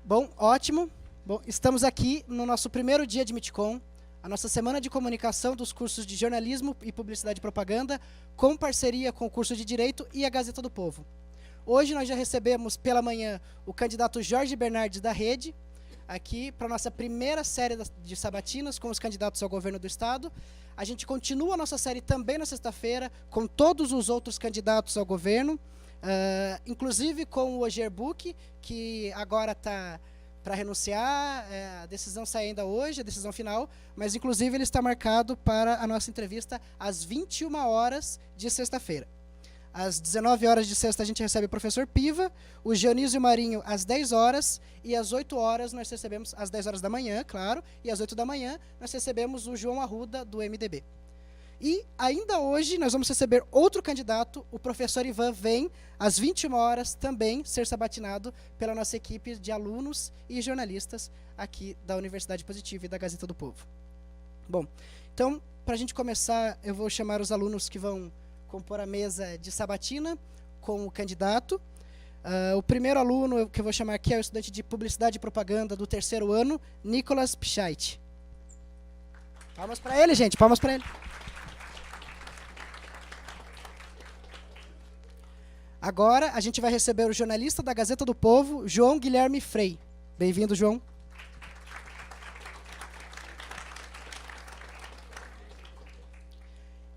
Bom, ótimo. Bom, estamos aqui no nosso primeiro dia de MITCOM, a nossa semana de comunicação dos cursos de jornalismo e publicidade e propaganda, com parceria com o curso de Direito e a Gazeta do Povo. Hoje nós já recebemos pela manhã o candidato Jorge Bernardes da Rede, aqui para a nossa primeira série de sabatinas com os candidatos ao governo do Estado. A gente continua a nossa série também na sexta-feira, com todos os outros candidatos ao governo, inclusive com o Ogier Buch, que agora está para renunciar, a decisão sai ainda hoje, a decisão final, mas inclusive ele está marcado para a nossa entrevista às 21 horas de sexta-feira. Às 19 horas de sexta a gente recebe o professor Piva, o Dionísio Marinho às 10 horas, e às 8 horas nós recebemos, às 10 horas da manhã, claro, e às 8 da manhã nós recebemos o João Arruda, do MDB. E ainda hoje nós vamos receber outro candidato, o professor Ivan vem às 21 horas também ser sabatinado pela nossa equipe de alunos e jornalistas aqui da Universidade Positiva e da Gazeta do Povo. Bom, então, para a gente começar, eu vou chamar os alunos que vão compor a mesa de sabatina com o candidato. O primeiro aluno que eu vou chamar aqui é o estudante de Publicidade e Propaganda do terceiro ano, Nicolas Pichait. Palmas para ele, gente, palmas para ele. Agora a gente vai receber o jornalista da Gazeta do Povo, João Guilherme Frei. Bem-vindo, João.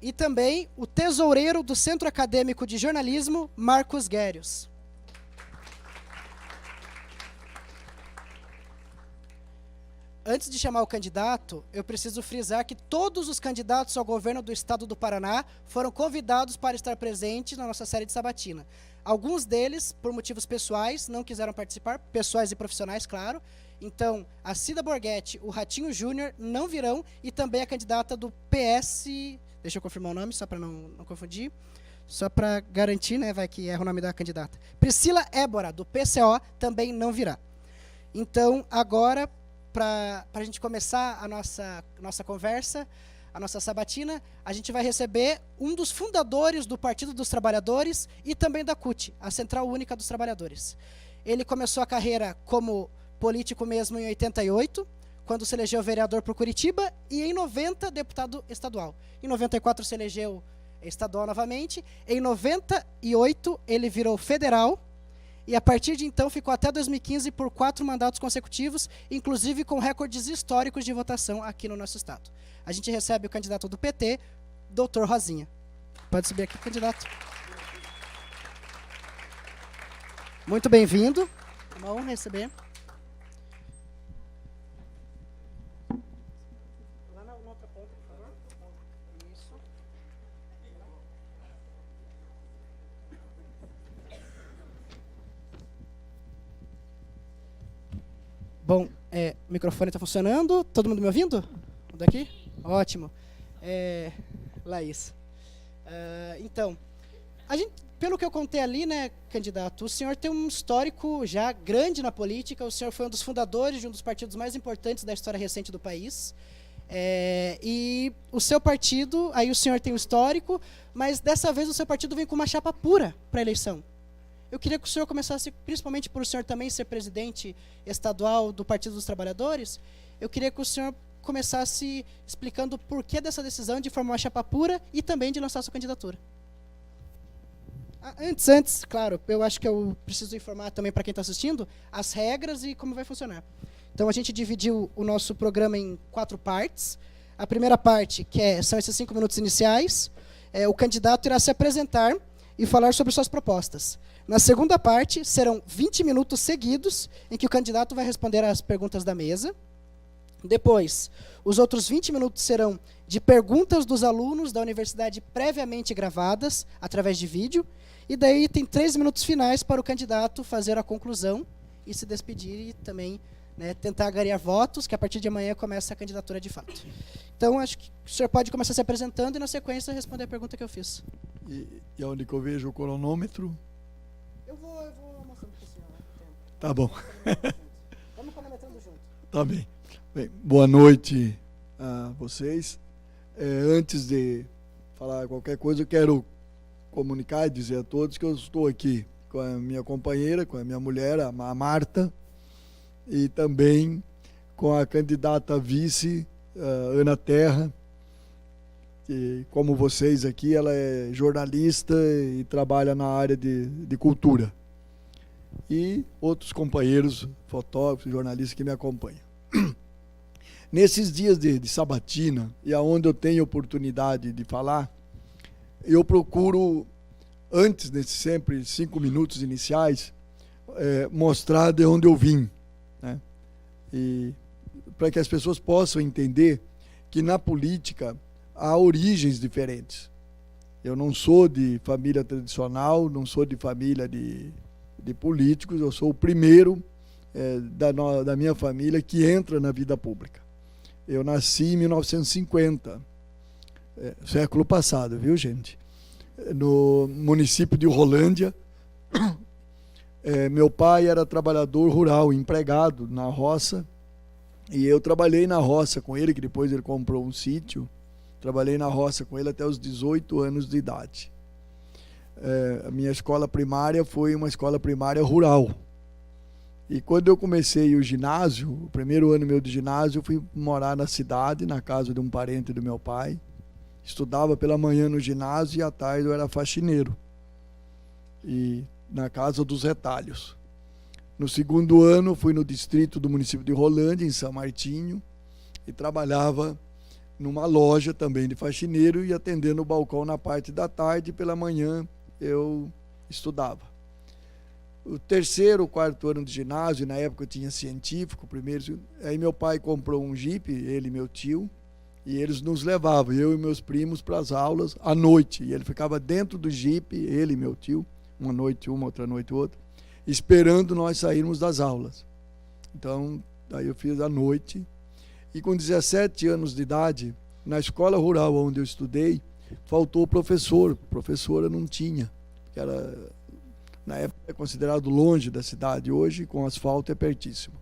E também o tesoureiro do Centro Acadêmico de Jornalismo, Marcos Guérios. Antes de chamar o candidato, eu preciso frisar que todos os candidatos ao governo do Estado do Paraná foram convidados para estar presentes na nossa série de sabatina. Alguns deles, por motivos pessoais, não quiseram participar, pessoais e profissionais, claro. Então, a Cida Borghetti, o Ratinho Júnior não virão, e também a candidata do PS... Deixa eu confirmar o nome, só para não confundir. Só para garantir, né, vai que erra o nome da candidata. Priscila Ébora, do PCO, também não virá. Então, agora, para a gente começar a nossa conversa, a nossa sabatina, a gente vai receber um dos fundadores do Partido dos Trabalhadores e também da CUT, a Central Única dos Trabalhadores. Ele começou a carreira como político mesmo em 88, quando se elegeu vereador por Curitiba, e em 90, deputado estadual. Em 94 se elegeu estadual novamente, em 98 ele virou federal, e a partir de então ficou até 2015 por 4 mandatos consecutivos, inclusive com recordes históricos de votação aqui no nosso estado. A gente recebe o candidato do PT, Dr. Rosinha. Pode subir aqui, candidato. Muito bem-vindo. É uma honra receber. Lá na outra ponta, por favor. Isso. Bom, o microfone está funcionando. Todo mundo me ouvindo? Daqui? Ótimo. Laís. Então, pelo que eu contei ali, né, candidato, o senhor tem um histórico já grande na política. O senhor foi um dos fundadores de um dos partidos mais importantes da história recente do país. E o seu partido, aí o senhor tem um histórico, mas dessa vez o seu partido vem com uma chapa pura para a eleição. Eu queria que o senhor começasse, principalmente por o senhor também ser presidente estadual do Partido dos Trabalhadores, eu queria que o senhor começasse explicando o porquê dessa decisão de formar uma chapa pura e também de lançar sua candidatura. Antes, claro, eu acho que eu preciso informar também para quem está assistindo as regras e como vai funcionar. Então, a gente dividiu o nosso programa em 4 partes. A primeira parte, são esses 5 minutos iniciais, o candidato irá se apresentar e falar sobre suas propostas. Na segunda parte, serão 20 minutos seguidos, em que o candidato vai responder às perguntas da mesa. Depois, os outros 20 minutos serão de perguntas dos alunos da universidade previamente gravadas, através de vídeo. E daí tem 3 minutos finais para o candidato fazer a conclusão e se despedir e também, né, tentar angariar votos, que a partir de amanhã começa a candidatura de fato. Então, acho que o senhor pode começar se apresentando e, na sequência, responder a pergunta que eu fiz. E onde que eu vejo o cronômetro? Eu vou mostrando para o senhor. Tá bom. Vamos cronometrando junto. Tá bem. Bem, boa noite a vocês. Antes de falar qualquer coisa, eu quero comunicar e dizer a todos que eu estou aqui com a minha companheira, com a minha mulher, a Marta, e também com a candidata vice, Ana Terra, que, como vocês aqui, ela é jornalista e trabalha na área de cultura. E outros companheiros, fotógrafos, jornalistas que me acompanham. Nesses dias de sabatina, e aonde eu tenho oportunidade de falar, eu procuro, antes desses sempre 5 minutos iniciais, mostrar de onde eu vim, né? E para que as pessoas possam entender que na política há origens diferentes. Eu não sou de família tradicional, não sou de família de políticos, eu sou o primeiro da minha família que entra na vida pública. Eu nasci em 1950, século passado, viu, gente? No município de Rolândia. Meu pai era trabalhador rural, empregado na roça, e eu trabalhei na roça com ele, que depois ele comprou um sítio. Trabalhei na roça com ele até os 18 anos de idade. A minha escola primária foi uma escola primária rural. E quando eu comecei o ginásio, o primeiro ano meu de ginásio, eu fui morar na cidade, na casa de um parente do meu pai. Estudava pela manhã no ginásio e à tarde eu era faxineiro. E na casa dos retalhos. No segundo ano, fui no distrito do município de Rolândia, em São Martinho, e trabalhava numa loja também de faxineiro e atendendo o balcão na parte da tarde, e pela manhã eu estudava. O terceiro, quarto ano de ginásio, na época eu tinha científico, primeiro, aí meu pai comprou um jipe, ele e meu tio, e eles nos levavam, eu e meus primos, para as aulas à noite, e ele ficava dentro do jipe, ele e meu tio, uma noite uma, outra noite outra, esperando nós sairmos das aulas. Então, aí eu fiz à noite. E com 17 anos de idade, na escola rural onde eu estudei, faltou professor. Professora não tinha, porque era, na época, é considerado longe da cidade. Hoje, com asfalto, é pertíssimo.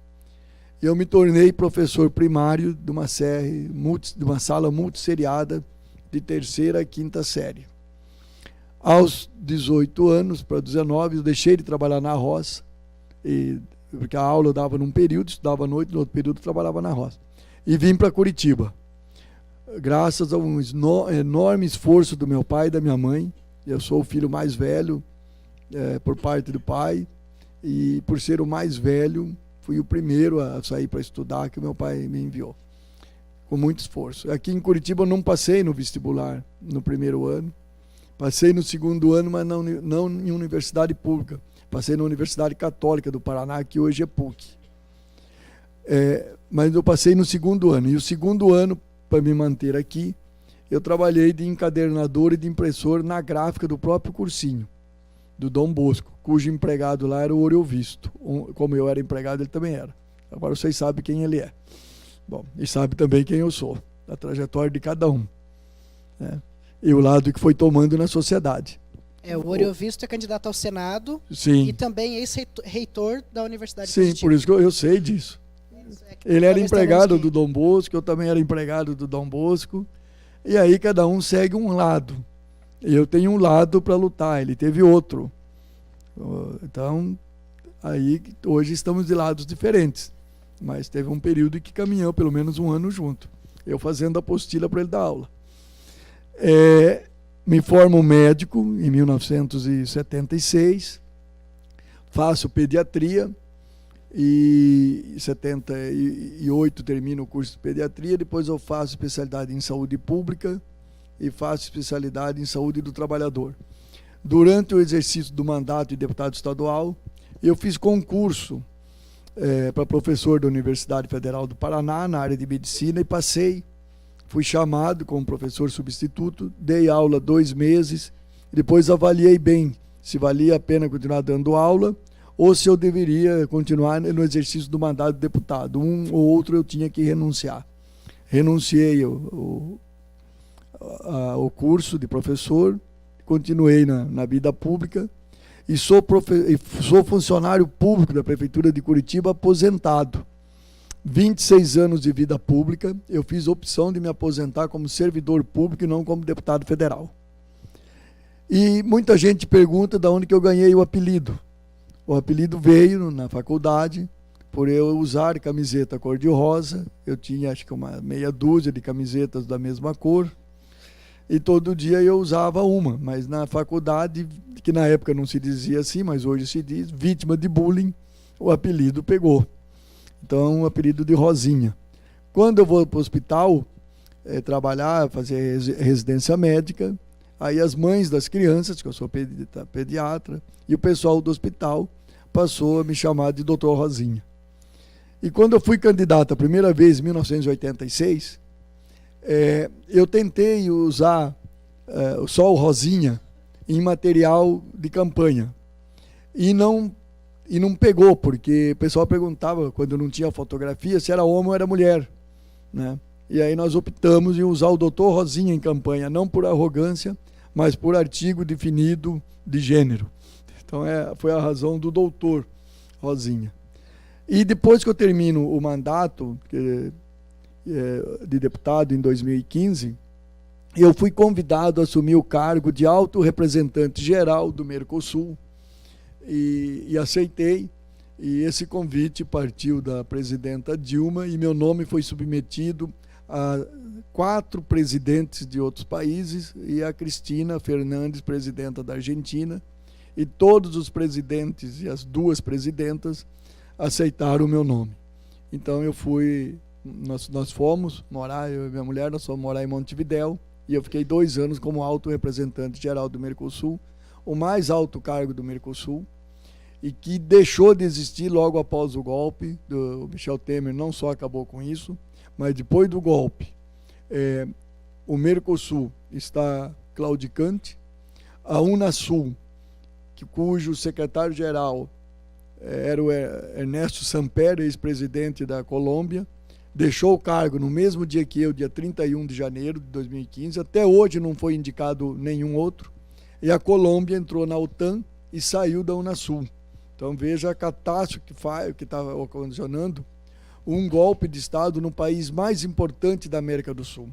Eu me tornei professor primário de uma sala multisseriada de terceira a quinta série. Aos 18 anos, para 19, eu deixei de trabalhar na roça, porque a aula eu dava num período, estudava à noite, no outro período eu trabalhava na roça. E vim para Curitiba, graças a um enorme esforço do meu pai e da minha mãe. Eu sou o filho mais velho, por parte do pai, e por ser o mais velho, fui o primeiro a sair para estudar, que o meu pai me enviou, com muito esforço. Aqui em Curitiba eu não passei no vestibular no primeiro ano, passei no segundo ano, mas não em universidade pública. Passei na Universidade Católica do Paraná, que hoje é PUC. Mas eu passei no segundo ano. E o segundo ano, para me manter aqui, eu trabalhei de encadernador e de impressor na gráfica do próprio cursinho, do Dom Bosco, cujo empregado lá era o Oriovisto. Como eu era empregado, ele também era. Agora vocês sabem quem ele é. Bom, e sabe também quem eu sou, a trajetória de cada um, né? E o lado que foi tomando na sociedade. O Oriovisto é candidato ao Senado. Sim. E também ex-reitor da Universidade de Sim, Curitiba. por isso que eu sei disso. Ele era empregado do Dom Bosco, eu também era empregado do Dom Bosco. E aí cada um segue um lado. Eu tenho um lado para lutar, ele teve outro. Então, aí hoje estamos de lados diferentes. Mas teve um período em que caminhou pelo menos um ano junto. Eu fazendo apostila para ele dar aula. Me formo médico em 1976, faço pediatria e em 78 termino o curso de pediatria, depois eu faço especialidade em saúde pública e faço especialidade em saúde do trabalhador. Durante o exercício do mandato de deputado estadual, eu fiz concurso para professor da Universidade Federal do Paraná, na área de medicina, e passei. Fui chamado como professor substituto, dei aula 2 meses, depois avaliei bem se valia a pena continuar dando aula ou se eu deveria continuar no exercício do mandato de deputado. Um ou outro eu tinha que renunciar. Renunciei o curso de professor, continuei na vida pública e sou funcionário público da Prefeitura de Curitiba aposentado. 26 anos de vida pública, eu fiz opção de me aposentar como servidor público e não como deputado federal. E muita gente pergunta de onde que eu ganhei o apelido. O apelido veio na faculdade, por eu usar camiseta cor-de-rosa. Eu tinha acho que uma meia dúzia de camisetas da mesma cor, e todo dia eu usava uma, mas na faculdade, que na época não se dizia assim, mas hoje se diz, vítima de bullying, o apelido pegou. Então, o apelido de Rosinha. Quando eu vou para o hospital trabalhar, fazer residência médica, aí as mães das crianças, que eu sou pediatra, e o pessoal do hospital passou a me chamar de Dr. Rosinha. E quando eu fui candidato a primeira vez, em 1986, eu tentei usar só o Rosinha em material de campanha. E não pegou, porque o pessoal perguntava, quando não tinha fotografia, se era homem ou era mulher, né? E aí nós optamos em usar o Dr. Rosinha em campanha, não por arrogância, mas por artigo definido de gênero. Então foi a razão do doutor Rosinha. E depois que eu termino o mandato de deputado em 2015, eu fui convidado a assumir o cargo de alto representante geral do Mercosul e aceitei. E esse convite partiu da presidenta Dilma e meu nome foi submetido a 4 presidentes de outros países e a Cristina Fernandes, presidenta da Argentina, e todos os presidentes e as 2 presidentas aceitaram o meu nome. Então nós fomos morar, eu e minha mulher, nós fomos morar em Montevidéu, e eu fiquei 2 anos como alto representante geral do Mercosul, o mais alto cargo do Mercosul, e que deixou de existir logo após o golpe. O Michel Temer não só acabou com isso, mas depois do golpe, o Mercosul está claudicante. A Unasul, cujo secretário-geral era o Ernesto Samper, ex-presidente da Colômbia, deixou o cargo no mesmo dia que eu, dia 31 de janeiro de 2015. Até hoje não foi indicado nenhum outro. E a Colômbia entrou na OTAN e saiu da Unasul. Então veja a catástrofe que estava ocasionando um golpe de Estado no país mais importante da América do Sul.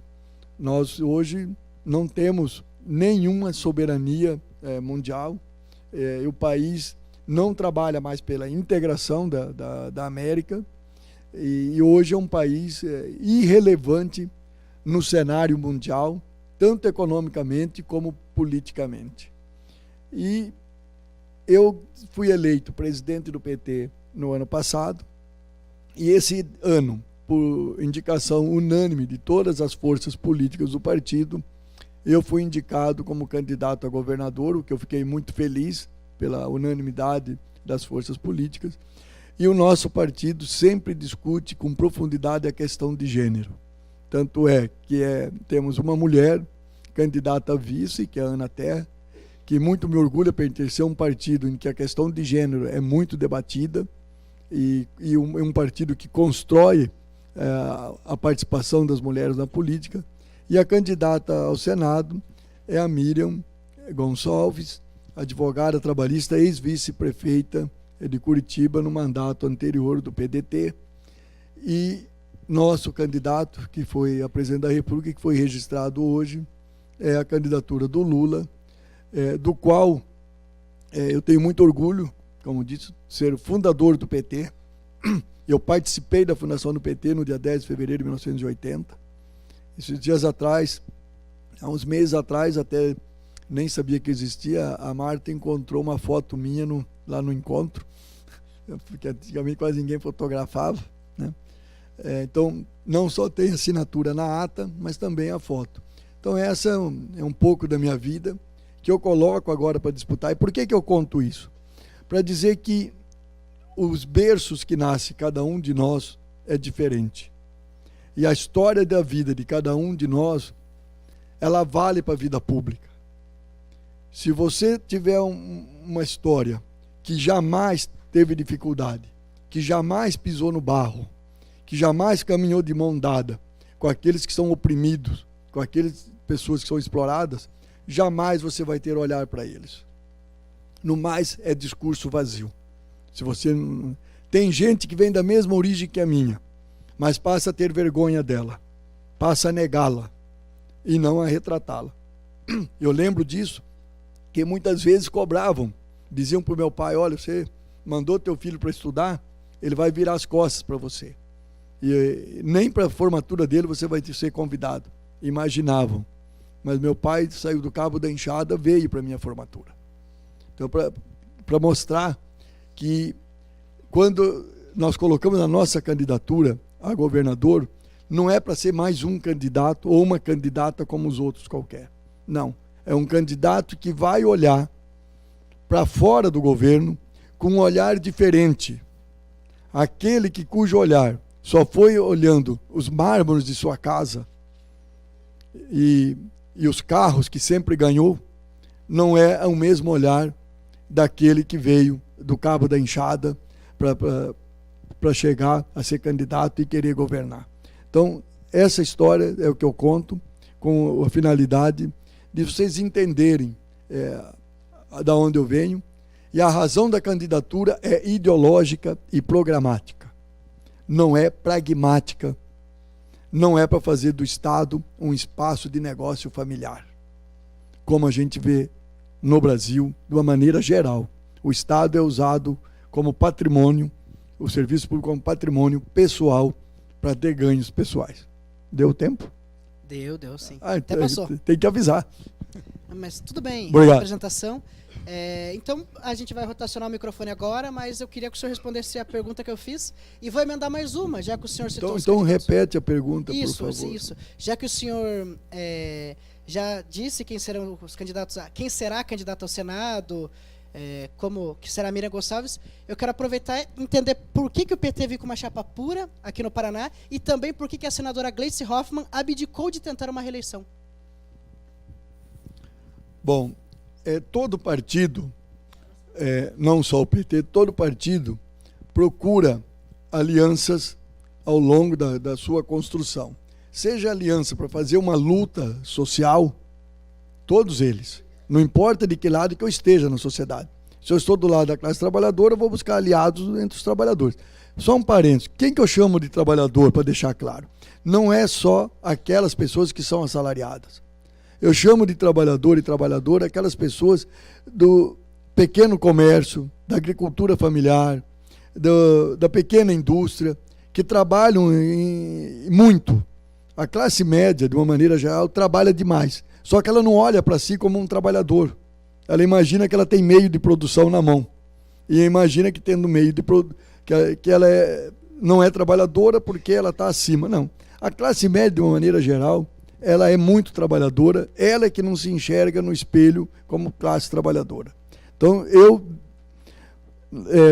Nós hoje não temos nenhuma soberania mundial, e o país não trabalha mais pela integração da América, e hoje é um país irrelevante no cenário mundial, tanto economicamente como politicamente. E eu fui eleito presidente do PT no ano passado, e esse ano, por indicação unânime de todas as forças políticas do partido, eu fui indicado como candidato a governador, o que eu fiquei muito feliz pela unanimidade das forças políticas. E o nosso partido sempre discute com profundidade a questão de gênero. Tanto é que temos uma mulher candidata a vice, que é a Ana Terra, que muito me orgulha pertencer a um partido em que a questão de gênero é muito debatida, e um partido que constrói a participação das mulheres na política. E a candidata ao Senado é a Miriam Gonçalves, advogada trabalhista, ex-vice-prefeita de Curitiba no mandato anterior do PDT. E nosso candidato, que foi a presidente da República, que foi registrado hoje, é a candidatura do Lula, do qual eu tenho muito orgulho, como disse, ser fundador do PT. Eu participei da fundação do PT no dia 10 de fevereiro de 1980. Esses dias atrás, há uns meses atrás, até nem sabia que existia, a Marta encontrou uma foto minha lá no encontro, porque antigamente quase ninguém fotografava, né? Então, não só tem assinatura na ata, mas também a foto. Então, essa é um pouco da minha vida, que eu coloco agora para disputar. E por que eu conto isso? Para dizer que os berços que nasce cada um de nós é diferente. E a história da vida de cada um de nós, ela vale para a vida pública. Se você tiver uma história que jamais teve dificuldade, que jamais pisou no barro, que jamais caminhou de mão dada com aqueles que são oprimidos, com aquelas pessoas que são exploradas, jamais você vai ter olhar para eles. No mais, é discurso vazio. Se você tem gente que vem da mesma origem que a minha, mas passa a ter vergonha dela, passa a negá-la e não a retratá-la. Eu lembro disso, que muitas vezes cobravam, diziam para o meu pai: olha, você mandou teu filho para estudar, ele vai virar as costas para você. E nem para a formatura dele você vai ser convidado. Imaginavam. Mas meu pai saiu do Cabo da Enxada, veio para a minha formatura. Então, para mostrar que quando nós colocamos a nossa candidatura a governador, não é para ser mais um candidato ou uma candidata como os outros qualquer. Não. É um candidato que vai olhar para fora do governo com um olhar diferente. Aquele cujo olhar só foi olhando os mármores de sua casa e os carros que sempre ganhou, não é o mesmo olhar daquele que veio do Cabo da Enxada para chegar a ser candidato e querer governar. Então, essa história é o que eu conto, com a finalidade de vocês entenderem da onde eu venho, e a razão da candidatura é ideológica e programática. Não é pragmática, não é para fazer do Estado um espaço de negócio familiar, como a gente vê no Brasil, de uma maneira geral. O Estado é usado como patrimônio, o serviço público como patrimônio pessoal, para ter ganhos pessoais. Deu tempo? Deu sim. Até passou. Tem que avisar. Mas tudo bem, obrigado. Apresentação. Então, a gente vai rotacionar o microfone agora, mas eu queria que o senhor respondesse a pergunta que eu fiz e vou emendar mais uma, já que o senhor citou... Então repete a pergunta, por favor. Isso. Já que o senhor já disse quem serão os candidatos, quem será candidato ao Senado, como que será Miriam Gonçalves, eu quero aproveitar e entender por que o PT veio com uma chapa pura aqui no Paraná e também por que a senadora Gleice Hoffmann abdicou de tentar uma reeleição. Bom, todo partido, não só o PT, todo partido procura alianças ao longo da sua construção. Seja aliança para fazer uma luta social, todos eles. Não importa de que lado que eu esteja na sociedade. Se eu estou do lado da classe trabalhadora, eu vou buscar aliados entre os trabalhadores. Só um parênteses. Quem que eu chamo de trabalhador, para deixar claro? Não é só aquelas pessoas que são assalariadas. Eu chamo de trabalhador e trabalhadora aquelas pessoas do pequeno comércio, da agricultura familiar, da pequena indústria, que trabalham muito. A classe média, de uma maneira geral, trabalha demais. Só que ela não olha para si como um trabalhador. Ela imagina que ela tem meio de produção na mão. E imagina que tendo meio de que ela não é trabalhadora porque ela está acima. Não. A classe média, de uma maneira geral, ela é muito trabalhadora. Ela é que não se enxerga no espelho como classe trabalhadora. Então, eu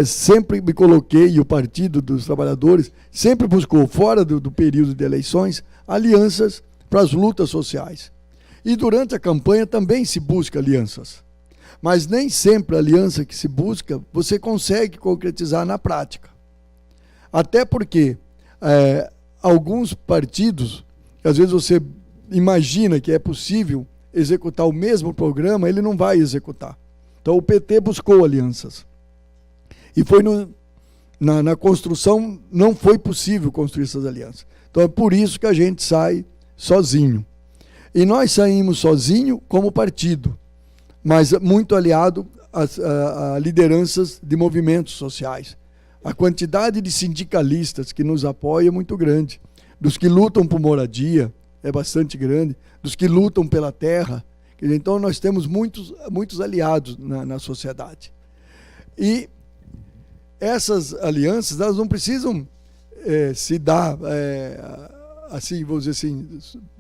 sempre me coloquei, e o Partido dos Trabalhadores sempre buscou, fora do período de eleições, alianças para as lutas sociais. E durante a campanha também se busca alianças. Mas nem sempre a aliança que se busca você consegue concretizar na prática. Até porque alguns partidos, às vezes você imagina que é possível executar o mesmo programa, ele não vai executar. Então o PT buscou alianças. E foi na construção, não foi possível construir essas alianças. Então é por isso que a gente sai sozinho. E nós saímos sozinho como partido, mas muito aliado a lideranças de movimentos sociais. A quantidade de sindicalistas que nos apoia é muito grande. Dos que lutam por moradia é bastante grande. Dos que lutam pela terra. Então nós temos muitos aliados na sociedade. E essas alianças, elas não precisam se dar, assim, vamos dizer assim,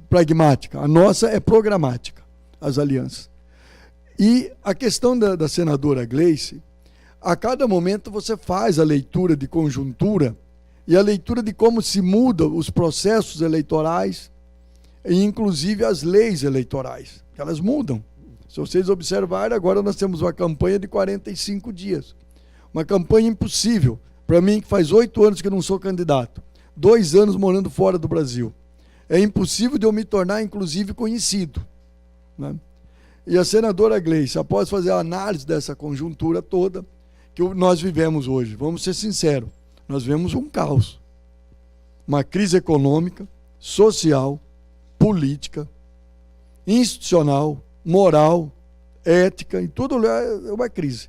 pragmática. A nossa é programática, as alianças. E a questão da senadora Gleice, a cada momento você faz a leitura de conjuntura e a leitura de como se mudam os processos eleitorais e inclusive as leis eleitorais, que elas mudam. Se vocês observarem, agora nós temos uma campanha de 45 dias. Uma campanha impossível. Para mim, que faz 8 anos que não sou candidato, 2 anos morando fora do Brasil. É impossível de eu me tornar, inclusive, conhecido. Né? E a senadora Gleice, após fazer a análise dessa conjuntura toda, que nós vivemos hoje, vamos ser sinceros, nós vivemos um caos. Uma crise econômica, social, política, institucional, moral, ética, e tudo é uma crise.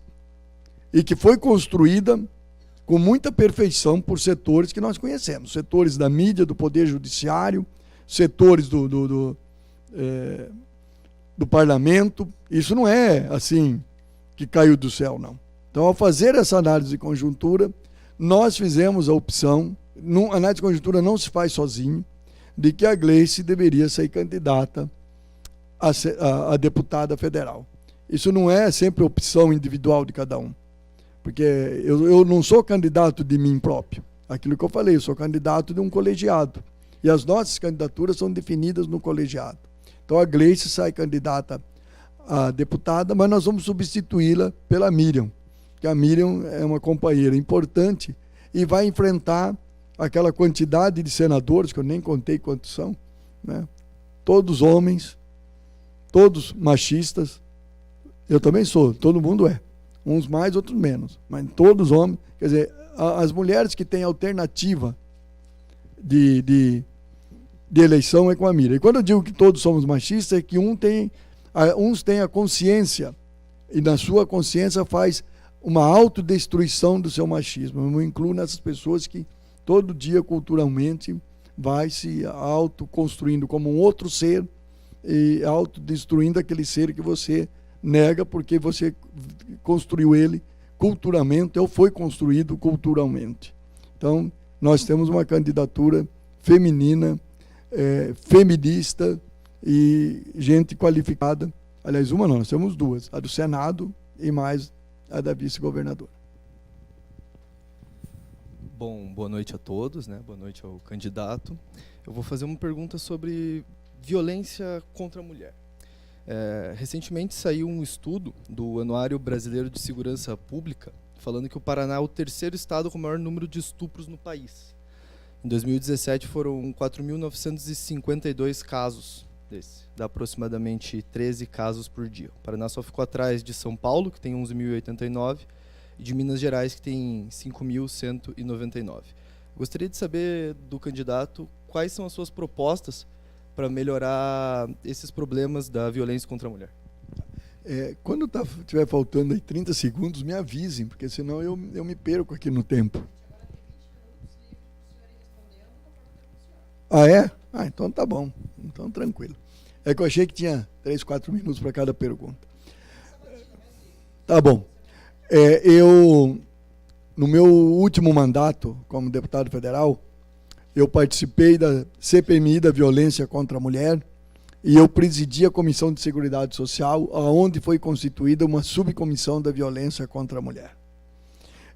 E que foi construída com muita perfeição por setores que nós conhecemos, setores da mídia, do poder judiciário, setores do parlamento. Isso não é assim que caiu do céu, não. Então, ao fazer essa análise de conjuntura, nós fizemos a opção, a análise de conjuntura não se faz sozinho, de que a Gleice deveria ser candidata a deputada federal. Isso não é sempre opção individual de cada um, porque eu não sou candidato de mim próprio. Aquilo que eu falei, eu sou candidato de um colegiado. E as nossas candidaturas são definidas no colegiado. Então a Gleice sai candidata a deputada, mas nós vamos substituí-la pela Miriam, que a Miriam é uma companheira importante e vai enfrentar aquela quantidade de senadores, que eu nem contei quantos são, né? Todos homens, todos machistas. Eu também sou, todo mundo é. Uns mais, outros menos. Mas todos homens. Quer dizer, as mulheres que têm alternativa de eleição é com a Miriam. E quando eu digo que todos somos machistas, é que uns têm a consciência, e na sua consciência faz uma autodestruição do seu machismo. Eu me incluo nessas pessoas que todo dia, culturalmente, vai se autoconstruindo como um outro ser e autodestruindo aquele ser que você nega porque você construiu ele culturalmente ou foi construído culturalmente. Então, nós temos uma candidatura feminina, feminista e gente qualificada. Aliás, uma não, nós temos duas, a do Senado e mais a da vice-governadora. Bom, boa noite a todos, né? Boa noite ao candidato. Eu vou fazer uma pergunta sobre violência contra a mulher. Recentemente saiu um estudo do Anuário Brasileiro de Segurança Pública falando que o Paraná é o terceiro estado com o maior número de estupros no país. Em 2017 foram 4.952 casos desse, dá aproximadamente 13 casos por dia. O Paraná só ficou atrás de São Paulo, que tem 11.089, e de Minas Gerais, que tem 5.199. Gostaria de saber do candidato quais são as suas propostas para melhorar esses problemas da violência contra a mulher. Quando estiver faltando aí 30 segundos, me avisem, porque senão eu me perco aqui no tempo. Ah, é? Ah, então tá bom. Então tranquilo. É que eu achei que tinha 3, 4 minutos para cada pergunta. Tá bom. No meu último mandato como deputado federal, eu participei da CPMI da violência contra a mulher e eu presidi a Comissão de Seguridade Social, onde foi constituída uma subcomissão da violência contra a mulher.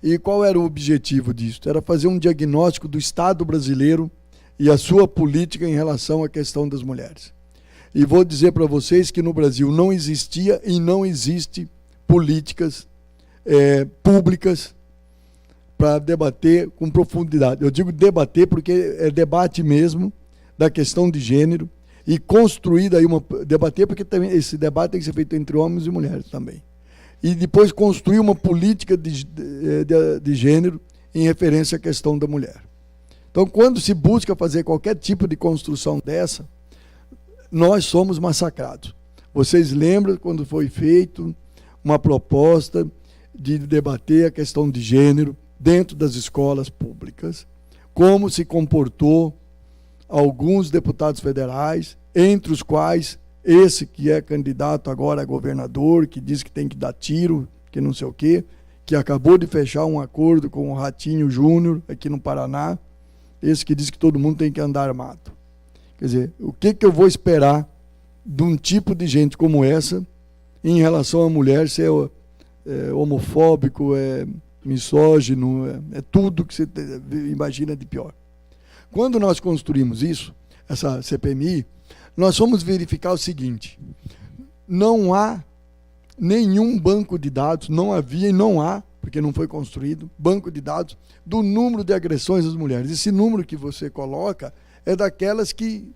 E qual era o objetivo disso? Era fazer um diagnóstico do Estado brasileiro e a sua política em relação à questão das mulheres. E vou dizer para vocês que no Brasil não existia e não existe políticas públicas para debater com profundidade. Eu digo debater porque é debate mesmo da questão de gênero e construir daí debater porque também esse debate tem que ser feito entre homens e mulheres também. E depois construir uma política de gênero em referência à questão da mulher. Então, quando se busca fazer qualquer tipo de construção dessa, nós somos massacrados. Vocês lembram quando foi feito uma proposta de debater a questão de gênero dentro das escolas públicas, como se comportou alguns deputados federais, entre os quais esse que é candidato agora a governador, que diz que tem que dar tiro, que não sei o quê, que acabou de fechar um acordo com o Ratinho Júnior aqui no Paraná, esse que diz que todo mundo tem que andar armado. Quer dizer, o que eu vou esperar de um tipo de gente como essa em relação à mulher ser homofóbico, misógino, é tudo que você imagina de pior. Quando nós construímos isso, essa CPMI, nós fomos verificar o seguinte: não há nenhum banco de dados, não havia e não há, porque não foi construído, banco de dados do número de agressões às mulheres. Esse número que você coloca é daquelas que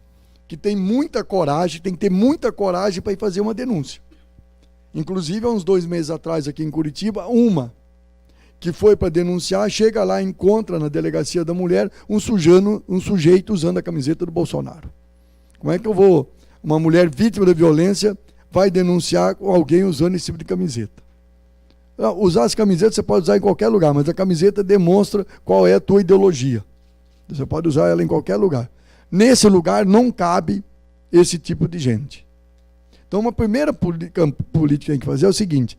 tem muita coragem, tem que ter muita coragem para ir fazer uma denúncia. Inclusive, há uns 2 meses atrás, aqui em Curitiba, uma que foi para denunciar, chega lá e encontra na delegacia da mulher um sujeito usando a camiseta do Bolsonaro. Como é que uma mulher vítima da violência vai denunciar alguém usando esse tipo de camiseta? Usar as camisetas você pode usar em qualquer lugar, mas a camiseta demonstra qual é a tua ideologia. Você pode usar ela em qualquer lugar. Nesse lugar não cabe esse tipo de gente. Então, uma primeira política que tem que fazer é o seguinte: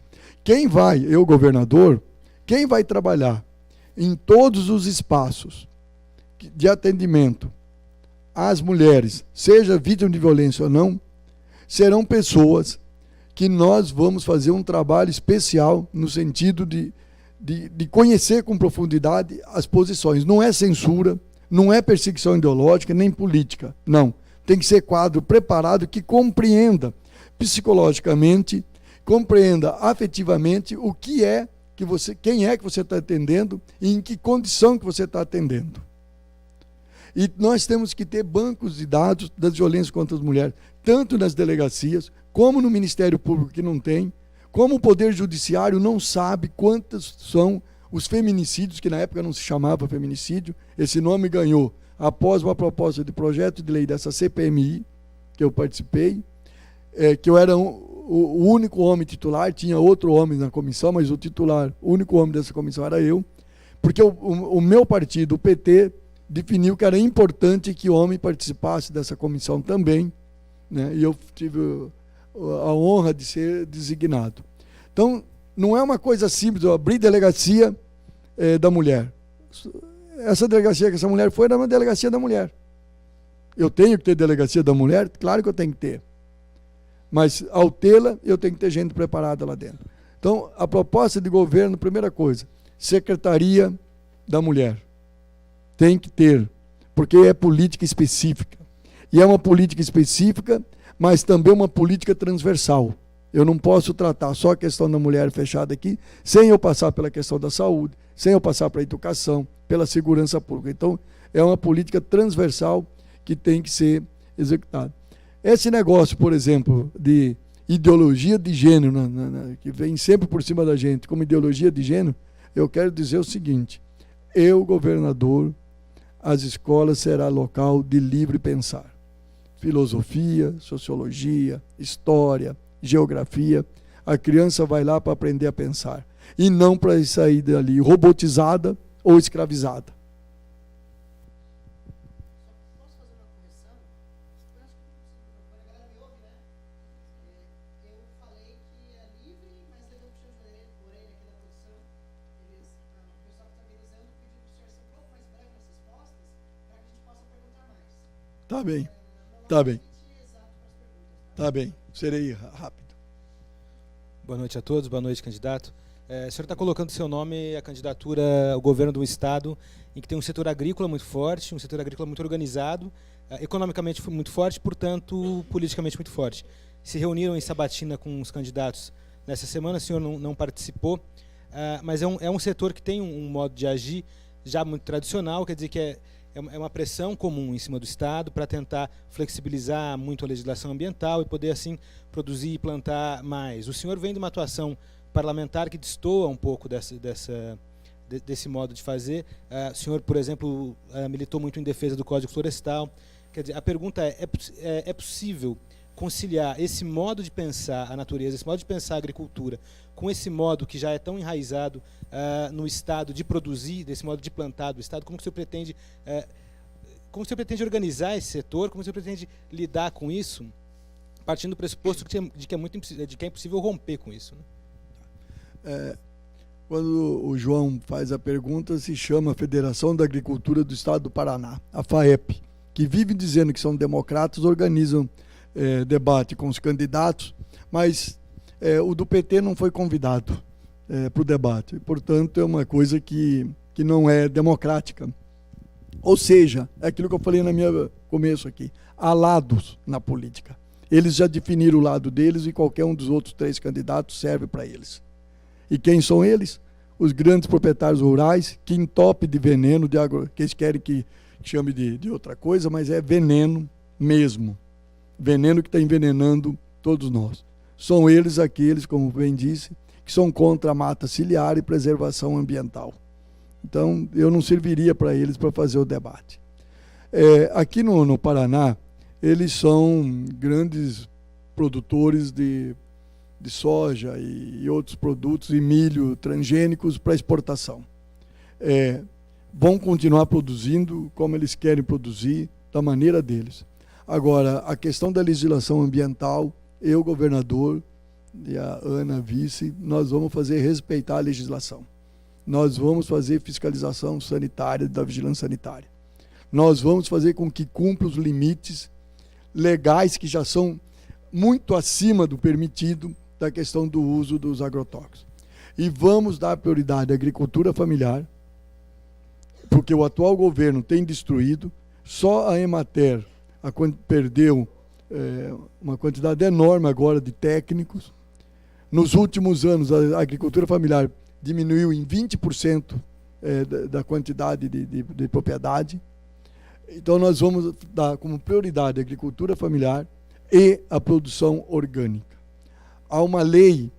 eu, governador, quem vai trabalhar em todos os espaços de atendimento às mulheres, seja vítima de violência ou não, serão pessoas que nós vamos fazer um trabalho especial no sentido de conhecer com profundidade as posições. Não é censura, não é perseguição ideológica, nem política. Não. Tem que ser quadro preparado que compreenda psicologicamente, compreenda afetivamente o que é que quem é que você está atendendo e em que condição que você está atendendo. E nós temos que ter bancos de dados das violências contra as mulheres, tanto nas delegacias, como no Ministério Público, que não tem, como o Poder Judiciário não sabe quantos são os feminicídios, que na época não se chamava feminicídio. Esse nome ganhou após uma proposta de projeto de lei dessa CPMI, que eu participei, que eu era o único homem titular, tinha outro homem na comissão, mas o titular, o único homem dessa comissão era eu, porque o meu partido, o PT, definiu que era importante que homem participasse dessa comissão também, né? E eu tive a honra de ser designado. Então, não é uma coisa simples, eu abri delegacia da mulher. Essa delegacia que essa mulher foi era uma delegacia da mulher. Eu tenho que ter delegacia da mulher? Claro que eu tenho que ter. Mas, ao tê-la, eu tenho que ter gente preparada lá dentro. Então, a proposta de governo, primeira coisa, Secretaria da Mulher. Tem que ter, porque é política específica. E é uma política específica, mas também uma política transversal. Eu não posso tratar só a questão da mulher fechada aqui, sem eu passar pela questão da saúde, sem eu passar pela educação, pela segurança pública. Então, é uma política transversal que tem que ser executada. Esse negócio, por exemplo, de ideologia de gênero, que vem sempre por cima da gente, como ideologia de gênero, eu quero dizer o seguinte: eu, governador, as escolas será local de livre pensar. Filosofia, sociologia, história, geografia. A criança vai lá para aprender a pensar. E não para sair dali robotizada ou escravizada. Tá bem, tá bem. Tá bem, serei rápido. Boa noite a todos, boa noite, candidato. O senhor está colocando seu nome à candidatura ao governo do Estado, em que tem um setor agrícola muito forte, um setor agrícola muito organizado, economicamente muito forte, portanto, politicamente muito forte. Se reuniram em sabatina com os candidatos nessa semana, o senhor não participou, mas é um setor que tem um modo de agir já muito tradicional, quer dizer que é uma pressão comum em cima do Estado para tentar flexibilizar muito a legislação ambiental e poder, assim, produzir e plantar mais. O senhor vem de uma atuação parlamentar que destoa um pouco desse modo de fazer. O senhor, por exemplo, militou muito em defesa do Código Florestal. Quer dizer, a pergunta é possível conciliar esse modo de pensar a natureza, esse modo de pensar a agricultura, com esse modo que já é tão enraizado no Estado de produzir, desse modo de plantar do Estado? Como que o senhor pretende organizar esse setor? Como o senhor pretende lidar com isso, partindo do pressuposto de que é impossível romper com isso, né? Quando o João faz a pergunta, se chama Federação da Agricultura do Estado do Paraná, a FAEP, que vive dizendo que são democratas, organizam debate com os candidatos, mas o do PT não foi convidado para o debate. E, portanto, é uma coisa que não é democrática. Ou seja, é aquilo que eu falei no meu começo aqui, há lados na política. Eles já definiram o lado deles e qualquer um dos outros 3 candidatos serve para eles. E quem são eles? Os grandes proprietários rurais que entopem de veneno, que eles querem que chame de outra coisa, mas é veneno mesmo. Veneno que está envenenando todos nós. São eles aqueles, como bem disse, que são contra a mata ciliar e preservação ambiental. Então, eu não serviria para eles para fazer o debate. Aqui no Paraná, eles são grandes produtores de de soja e outros produtos, e milho transgênicos para exportação. Vão continuar produzindo como eles querem produzir, da maneira deles. Agora, a questão da legislação ambiental, eu, governador, e a Ana, vice, nós vamos fazer respeitar a legislação. Nós vamos fazer fiscalização sanitária, da vigilância sanitária. Nós vamos fazer com que cumpra os limites legais que já são muito acima do permitido da questão do uso dos agrotóxicos. E vamos dar prioridade à agricultura familiar, porque o atual governo tem destruído. Só a Emater perdeu uma quantidade enorme agora de técnicos. Nos últimos anos, a agricultura familiar diminuiu em 20% da quantidade de propriedade. Então, nós vamos dar como prioridade a agricultura familiar e a produção orgânica. Há uma lei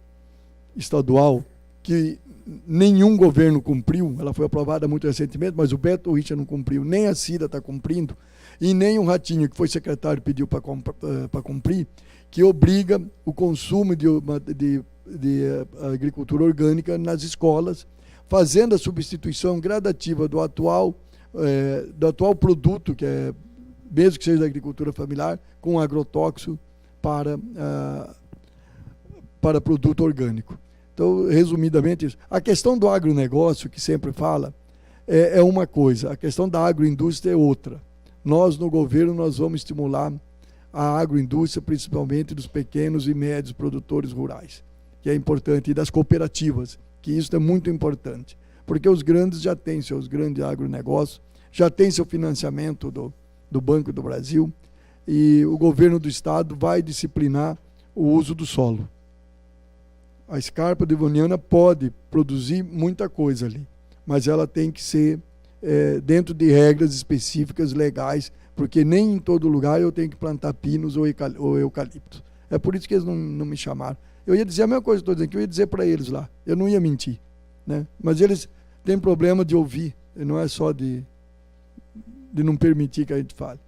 estadual que nenhum governo cumpriu, ela foi aprovada muito recentemente, mas o Beto Richa não cumpriu, nem a Cida está cumprindo, e nem o Ratinho, que foi secretário, pediu para cumprir, que obriga o consumo de agricultura orgânica nas escolas, fazendo a substituição gradativa do atual produto, que é, mesmo que seja da agricultura familiar, com agrotóxico para produto orgânico. Então, resumidamente, isso. A questão do agronegócio, que sempre fala, é uma coisa, a questão da agroindústria é outra. Nós, no governo, nós vamos estimular a agroindústria, principalmente dos pequenos e médios produtores rurais, que é importante, e das cooperativas, que isso é muito importante, porque os grandes já têm seus grandes agronegócios, já têm seu financiamento do Banco do Brasil, e o governo do estado vai disciplinar o uso do solo. A escarpa devoniana pode produzir muita coisa ali, mas ela tem que ser dentro de regras específicas, legais, porque nem em todo lugar eu tenho que plantar pinos ou eucaliptos. É por isso que eles não me chamaram. Eu ia dizer a mesma coisa que estou dizendo, que eu ia dizer para eles lá. Eu não ia mentir, né? Mas eles têm problema de ouvir, não é só de não permitir que a gente fale.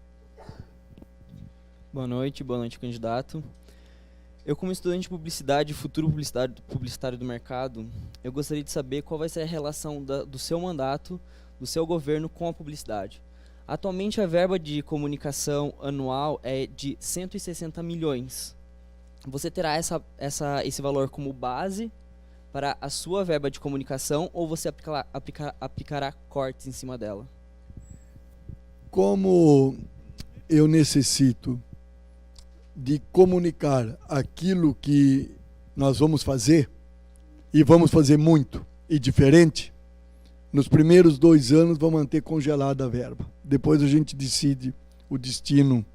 Boa noite, candidato. Eu, como estudante de publicidade, futuro publicitário do mercado, eu gostaria de saber qual vai ser a relação do seu mandato, do seu governo com a publicidade. Atualmente, a verba de comunicação anual é de 160 milhões. Você terá esse valor como base para a sua verba de comunicação ou você aplicará cortes em cima dela? Como eu necessito de comunicar aquilo que nós vamos fazer, e vamos fazer muito e diferente, nos primeiros 2 anos vamos manter congelada a verba. Depois a gente decide o destino,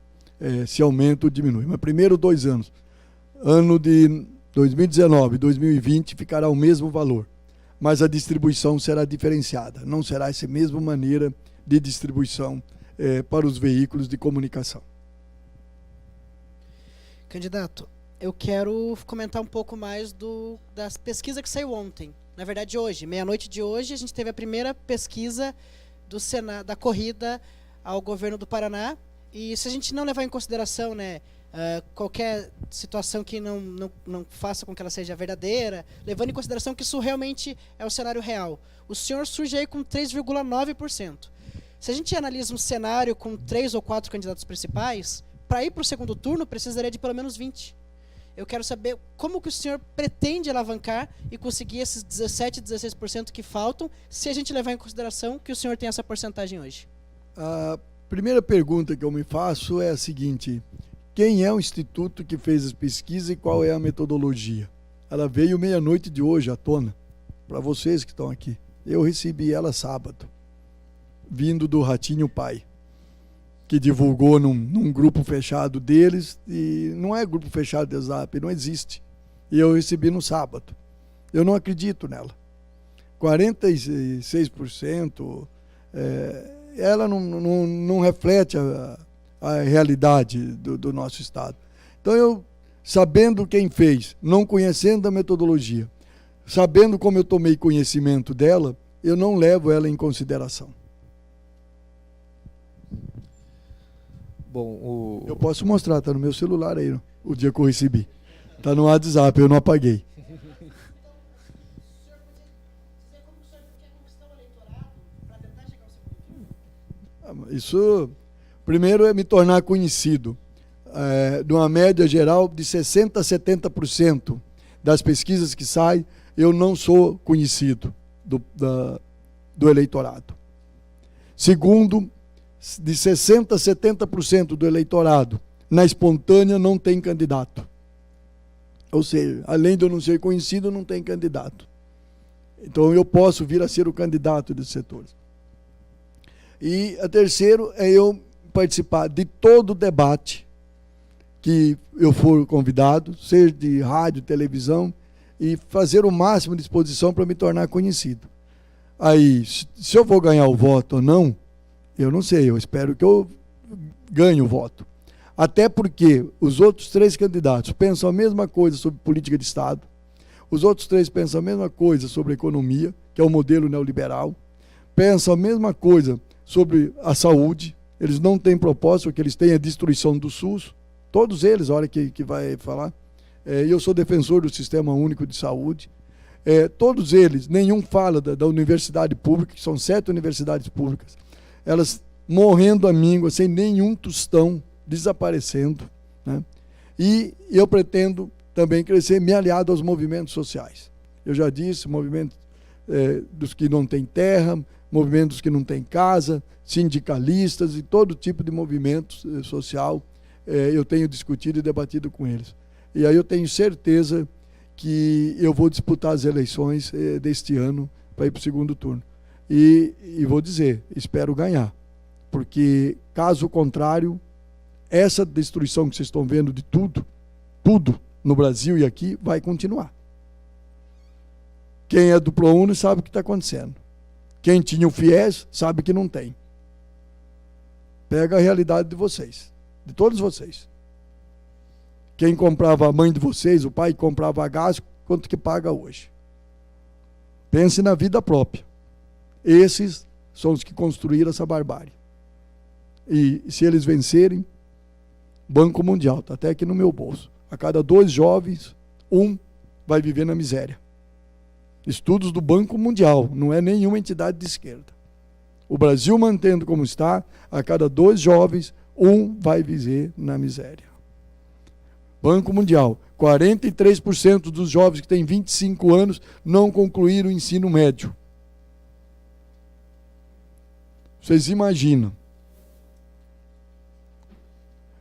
se aumenta ou diminui. Mas primeiro 2 anos. Ano de 2019 e 2020 ficará o mesmo valor, mas a distribuição será diferenciada. Não será essa mesma maneira de distribuição para os veículos de comunicação. Candidato, eu quero comentar um pouco mais das pesquisas que saiu ontem. Na verdade, hoje, meia-noite de hoje, a gente teve a primeira pesquisa da corrida ao governo do Paraná. E se a gente não levar em consideração, né, qualquer situação que não faça com que ela seja verdadeira, levando em consideração que isso realmente é o cenário real, o senhor surge aí com 3,9%. Se a gente analisa um cenário com 3 ou 4 candidatos principais, para ir para o segundo turno, precisaria de pelo menos 20. Eu quero saber como que o senhor pretende alavancar e conseguir esses 17%, 16% que faltam, se a gente levar em consideração que o senhor tem essa porcentagem hoje. A primeira pergunta que eu me faço é a seguinte: quem é o instituto que fez as pesquisas e qual é a metodologia? Ela veio meia-noite de hoje à tona, para vocês que estão aqui. Eu recebi ela sábado, vindo do Ratinho Pai, que divulgou num grupo fechado deles, e não é grupo fechado de Zap, não existe. E eu recebi no sábado. Eu não acredito nela. 46%, ela não reflete a realidade do nosso Estado. Então, eu, sabendo quem fez, não conhecendo a metodologia, sabendo como eu tomei conhecimento dela, eu não levo ela em consideração. Bom, Eu posso mostrar, está no meu celular aí, o dia que eu recebi. Está no WhatsApp, eu não apaguei. Isso, primeiro, é me tornar conhecido. De uma média geral de 60% a 70% das pesquisas que saem, eu não sou conhecido do eleitorado. Segundo, de 60% a 70% do eleitorado, na espontânea não tem candidato. Ou seja, além de eu não ser conhecido, não tem candidato. Então eu posso vir a ser o candidato desses setores. E a terceiro é eu participar de todo o debate que eu for convidado, seja de rádio, televisão, e fazer o máximo de disposição para me tornar conhecido. Aí, se eu vou ganhar o voto ou não, eu não sei, eu espero que eu ganhe o voto. Até porque os outros 3 candidatos pensam a mesma coisa sobre política de Estado, os outros 3 pensam a mesma coisa sobre economia, que é o modelo neoliberal, pensam a mesma coisa sobre a saúde, eles não têm propósito, porque eles têm a destruição do SUS, todos eles, a hora que vai falar. Eu sou defensor do Sistema Único de Saúde. Todos eles, nenhum fala da universidade pública, que são 7 universidades públicas, elas morrendo à míngua, sem nenhum tostão, desaparecendo, né? E eu pretendo também crescer, me aliado aos movimentos sociais. Eu já disse, movimento dos que não têm terra, movimentos que não têm casa, sindicalistas e todo tipo de movimento social, eu tenho discutido e debatido com eles. E aí eu tenho certeza que eu vou disputar as eleições deste ano para ir para o segundo turno. E vou dizer, espero ganhar, porque caso contrário, essa destruição que vocês estão vendo de tudo no Brasil e aqui, vai continuar. Quem é do ProUni sabe o que está acontecendo. Quem tinha o FIES sabe que não tem. Pega a realidade de vocês, de todos vocês. Quem comprava a mãe de vocês, o pai comprava gás, quanto que paga hoje? Pense na vida própria. Esses são os que construíram essa barbárie. E se eles vencerem, Banco Mundial, está até aqui no meu bolso. A cada 2 jovens, 1 vai viver na miséria. Estudos do Banco Mundial, não é nenhuma entidade de esquerda. O Brasil mantendo como está, a cada 2 jovens, 1 vai viver na miséria. Banco Mundial, 43% dos jovens que têm 25 anos não concluíram o ensino médio. Vocês imaginam?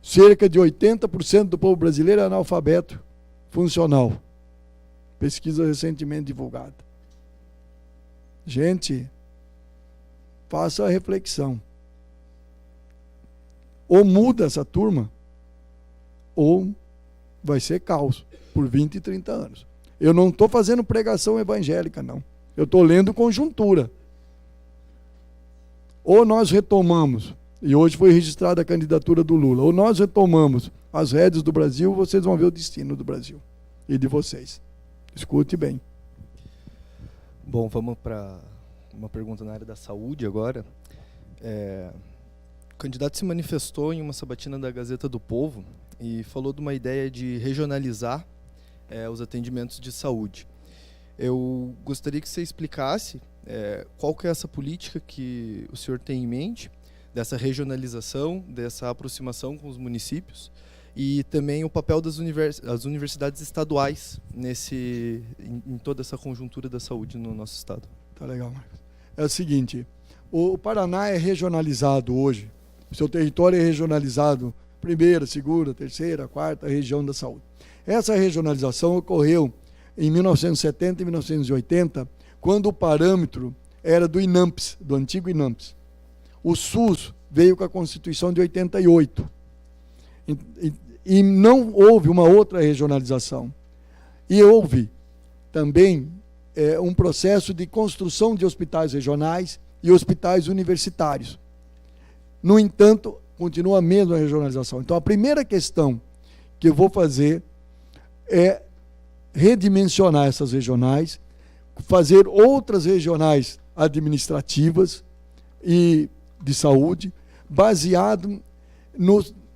Cerca de 80% do povo brasileiro é analfabeto funcional. Pesquisa recentemente divulgada. Gente, faça a reflexão. Ou muda essa turma, ou vai ser caos por 20 e 30 anos. Eu não estou fazendo pregação evangélica, não. Eu estou lendo conjuntura. Ou nós retomamos, e hoje foi registrada a candidatura do Lula, ou nós retomamos as rédeas do Brasil, vocês vão ver o destino do Brasil e de vocês. Escute bem. Bom, vamos para uma pergunta na área da saúde agora. O candidato se manifestou em uma sabatina da Gazeta do Povo e falou de uma ideia de regionalizar os atendimentos de saúde. Eu gostaria que você explicasse qual que é essa política que o senhor tem em mente, dessa regionalização, dessa aproximação com os municípios, e também o papel das universidades estaduais em toda essa conjuntura da saúde no nosso estado. Tá legal, Marcos. É o seguinte, o Paraná é regionalizado hoje, o seu território é regionalizado, 1ª, 2ª, 3ª, 4ª região da saúde. Essa regionalização ocorreu em 1970 e 1980, quando o parâmetro era do INAMPS, do antigo INAMPS. O SUS veio com a Constituição de 88. E não houve uma outra regionalização. E houve também um processo de construção de hospitais regionais e hospitais universitários. No entanto, continua a mesma regionalização. Então, a primeira questão que eu vou fazer é redimensionar essas regionais, fazer outras regionais administrativas e de saúde, baseado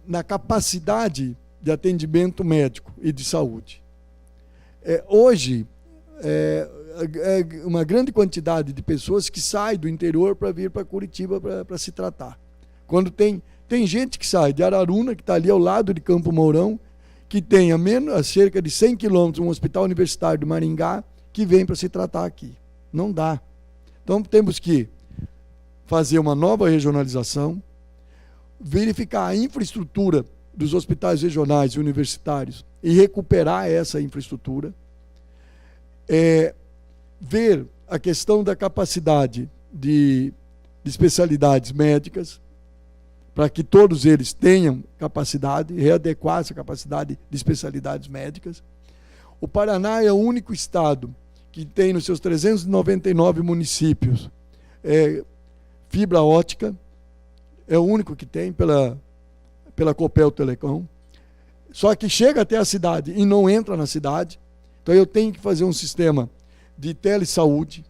na capacidade de atendimento médico e de saúde. Hoje, uma grande quantidade de pessoas que saem do interior para vir para Curitiba para se tratar. Quando tem gente que sai de Araruna, que está ali ao lado de Campo Mourão, que tem a cerca de 100 quilômetros um hospital universitário de Maringá, que vem para se tratar aqui. Não dá. Então temos que fazer uma nova regionalização, verificar a infraestrutura dos hospitais regionais e universitários e recuperar essa infraestrutura, ver a questão da capacidade de especialidades médicas, para que todos eles tenham capacidade, readequar essa capacidade de especialidades médicas. O Paraná é o único estado que tem nos seus 399 municípios fibra ótica, é o único que tem pela Copel Telecom, só que chega até a cidade e não entra na cidade. Então eu tenho que fazer um sistema de telesaúde,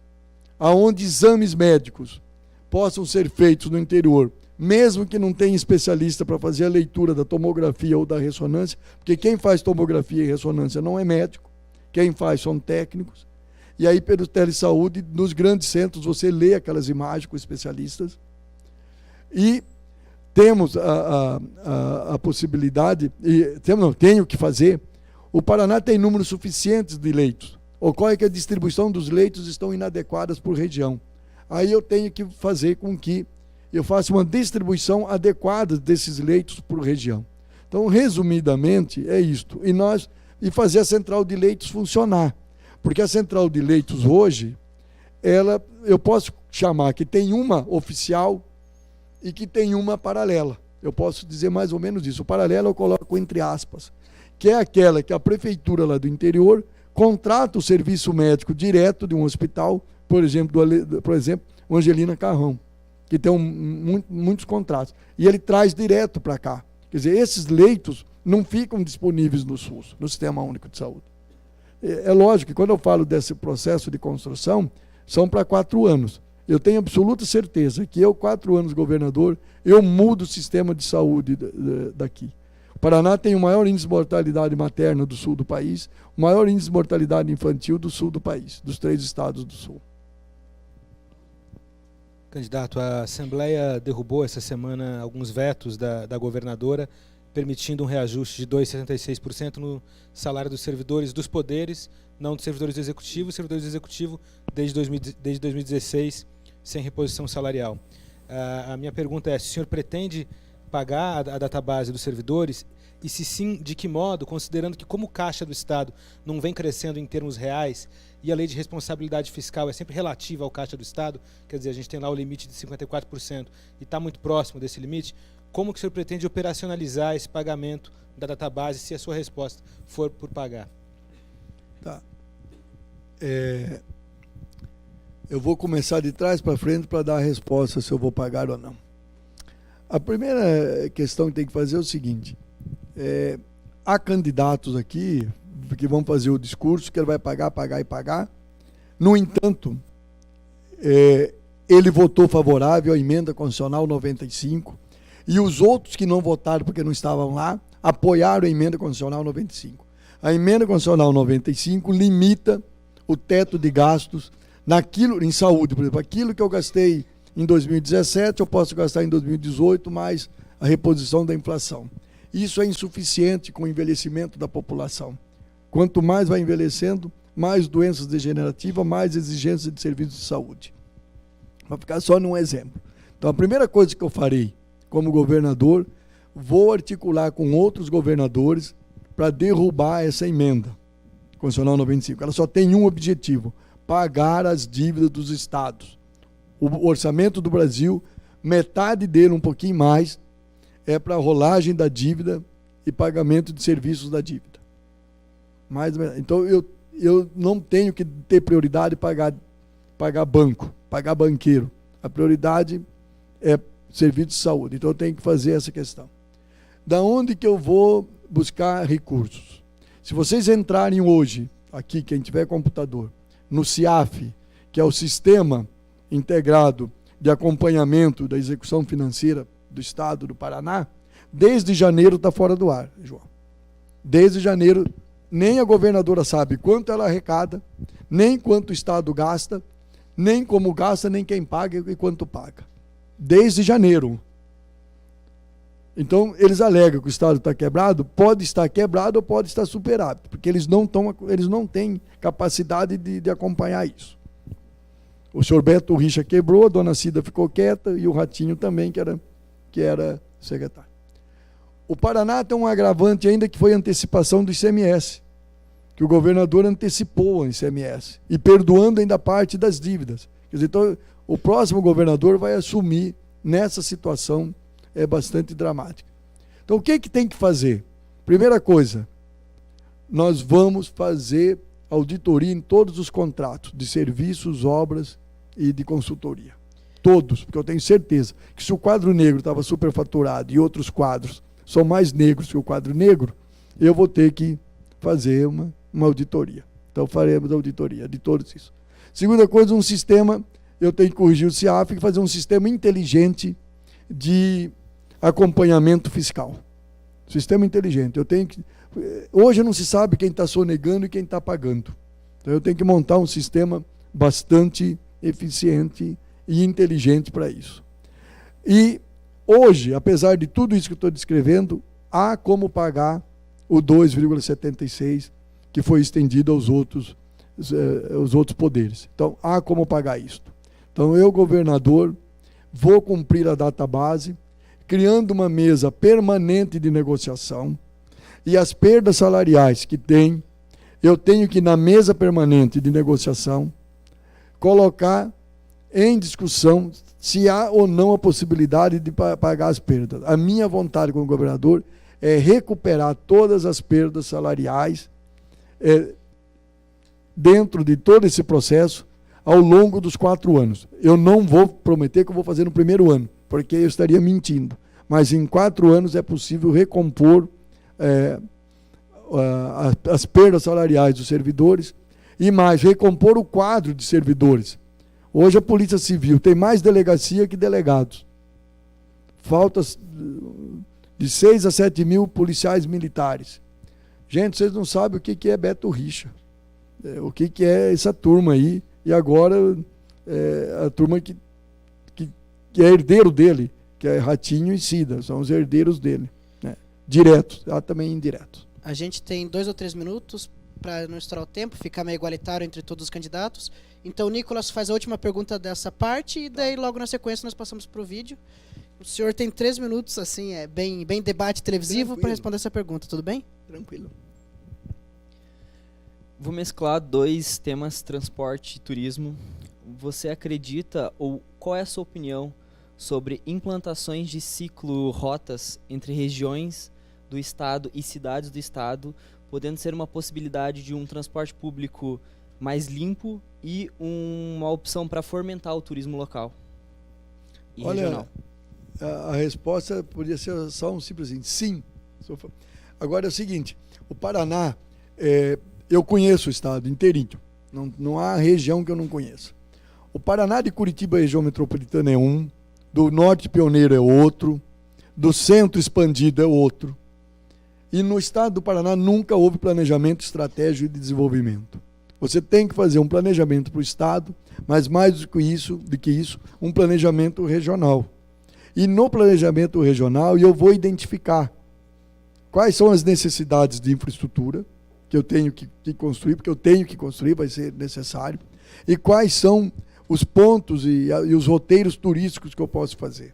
onde exames médicos possam ser feitos no interior, mesmo que não tenha especialista para fazer a leitura da tomografia ou da ressonância, porque quem faz tomografia e ressonância não é médico, quem faz são técnicos. E aí, pelo telesaúde, nos grandes centros, você lê aquelas imagens com especialistas. E temos a possibilidade, tenho que fazer, o Paraná tem números suficientes de leitos. Ocorre que a distribuição dos leitos estão inadequadas por região. Aí eu tenho que fazer com que eu faça uma distribuição adequada desses leitos por região. Então, resumidamente, é isto. E fazer a central de leitos funcionar. Porque a central de leitos hoje, eu posso chamar que tem uma oficial e que tem uma paralela. Eu posso dizer mais ou menos isso. O paralelo eu coloco entre aspas, que é aquela que a prefeitura lá do interior contrata o serviço médico direto de um hospital, por exemplo, o Angelina Carrão, que tem muitos contratos. E ele traz direto para cá. Quer dizer, esses leitos não ficam disponíveis no SUS, no Sistema Único de Saúde. É lógico que quando eu falo desse processo de construção, são para 4 anos. Eu tenho absoluta certeza que 4 anos governador, eu mudo o sistema de saúde daqui. O Paraná tem o maior índice de mortalidade materna do sul do país, o maior índice de mortalidade infantil do sul do país, dos 3 estados do sul. Candidato, a Assembleia derrubou essa semana alguns vetos da governadora, permitindo um reajuste de 2,76% no salário dos servidores dos poderes, não dos servidores do Executivo. Os servidores do Executivo, desde 2016, sem reposição salarial. A minha pergunta é, se o senhor pretende pagar a database dos servidores, e se sim, de que modo, considerando que como Caixa do Estado não vem crescendo em termos reais, e a lei de responsabilidade fiscal é sempre relativa ao Caixa do Estado, quer dizer, a gente tem lá o limite de 54% e está muito próximo desse limite, como que o senhor pretende operacionalizar esse pagamento da database, se a sua resposta for por pagar? Tá. Eu vou começar de trás para frente para dar a resposta se eu vou pagar ou não. A primeira questão que tem que fazer é o seguinte, há candidatos aqui que vão fazer o discurso que ele vai pagar, pagar e pagar. No entanto, ele votou favorável à emenda constitucional 95, e os outros que não votaram porque não estavam lá, apoiaram a emenda constitucional 95. A emenda constitucional 95 limita o teto de gastos em saúde, por exemplo. Aquilo que eu gastei em 2017, eu posso gastar em 2018, mais a reposição da inflação. Isso é insuficiente com o envelhecimento da população. Quanto mais vai envelhecendo, mais doenças degenerativas, mais exigências de serviços de saúde. Vou ficar só num exemplo. Então, a primeira coisa que eu farei como governador, vou articular com outros governadores para derrubar essa emenda constitucional 95. Ela só tem um objetivo: pagar as dívidas dos estados. O orçamento do Brasil, metade dele, um pouquinho mais, é para a rolagem da dívida e pagamento de serviços da dívida. Então, eu não tenho que ter prioridade pagar banco, pagar banqueiro. A prioridade é serviço de saúde. Então, eu tenho que fazer essa questão. Da onde que eu vou buscar recursos? Se vocês entrarem hoje, aqui, quem tiver computador, no CIAF, que é o Sistema Integrado de Acompanhamento da Execução Financeira do Estado do Paraná, desde janeiro está fora do ar, João. Desde janeiro nem a governadora sabe quanto ela arrecada, nem quanto o Estado gasta, nem como gasta, nem quem paga e quanto paga. Desde janeiro. Então, eles alegam que o Estado está quebrado, pode estar quebrado ou pode estar superado, porque eles não têm capacidade de acompanhar isso. O senhor Beto Richa quebrou, a dona Cida ficou quieta e o Ratinho também, que era secretário. O Paraná tem um agravante ainda, que foi a antecipação do ICMS, que o governador antecipou o ICMS, e perdoando ainda parte das dívidas. Quer dizer, então, o próximo governador vai assumir nessa situação bastante dramática. Então, o que tem que fazer? Primeira coisa, nós vamos fazer auditoria em todos os contratos de serviços, obras e de consultoria. Todos, porque eu tenho certeza que se o quadro negro estava superfaturado e outros quadros são mais negros que o quadro negro, eu vou ter que fazer uma auditoria. Então, faremos auditoria de todos isso. Segunda coisa, um sistema, eu tenho que corrigir o CIAF e fazer um sistema inteligente de acompanhamento fiscal. Sistema inteligente. Hoje não se sabe quem está sonegando e quem está pagando. Então, eu tenho que montar um sistema bastante eficiente e inteligente para isso. E hoje, apesar de tudo isso que eu estou descrevendo, há como pagar o 2,76 que foi estendido aos outros poderes. Então, há como pagar isto. Então, eu, governador, vou cumprir a database, criando uma mesa permanente de negociação, e as perdas salariais que tem, eu tenho que, na mesa permanente de negociação, colocar em discussão se há ou não a possibilidade de pagar as perdas. A minha vontade como governador é recuperar todas as perdas salariais dentro de todo esse processo ao longo dos 4 anos. Eu não vou prometer que eu vou fazer no primeiro ano, porque eu estaria mentindo. Mas em 4 anos é possível recompor as perdas salariais dos servidores e mais, recompor o quadro de servidores. Hoje a Polícia Civil tem mais delegacia que delegados. Falta de 6 a 7 mil policiais militares. Gente, vocês não sabem o que é Beto Richa, o que é essa turma aí, e agora a turma que é herdeiro dele, que é Ratinho e Cida, são os herdeiros dele, né? Diretos, também indiretos. A gente tem 2 ou 3 minutos para não estourar o tempo, ficar meio igualitário entre todos os candidatos. Então, o Nicolas faz a última pergunta dessa parte e daí logo na sequência nós passamos para o vídeo. O senhor tem 3 minutos, assim, bem debate televisivo para responder essa pergunta, tudo bem? Tranquilo. Vou mesclar 2 temas, transporte e turismo. Você acredita, ou qual é a sua opinião sobre implantações de ciclo-rotas entre regiões do estado e cidades do estado, podendo ser uma possibilidade de um transporte público mais limpo e uma opção para fomentar o turismo local e regional? A resposta podia ser só um simples assim, sim. Agora é o seguinte, o Paraná, eu conheço o estado inteirinho, não há região que eu não conheça. O Paraná de Curitiba, região metropolitana, é um, do Norte Pioneiro é outro, do Centro Expandido é outro. E no estado do Paraná nunca houve planejamento estratégico de desenvolvimento. Você tem que fazer um planejamento para o estado, mas mais do que isso, um planejamento regional. E no planejamento regional eu vou identificar quais são as necessidades de infraestrutura que eu tenho que construir, porque eu tenho que construir, vai ser necessário, e quais são os pontos e os roteiros turísticos que eu posso fazer.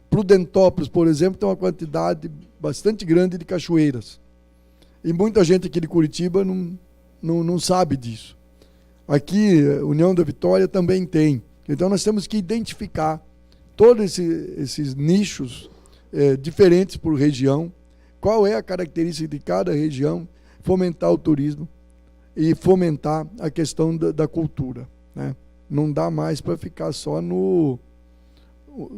Prudentópolis, por exemplo, tem uma quantidade bastante grande de cachoeiras. E muita gente aqui de Curitiba não sabe disso. Aqui, União da Vitória também tem. Então, nós temos que identificar todos esses nichos diferentes por região, qual é a característica de cada região, fomentar o turismo e fomentar a questão da cultura, né? Não dá mais para ficar só no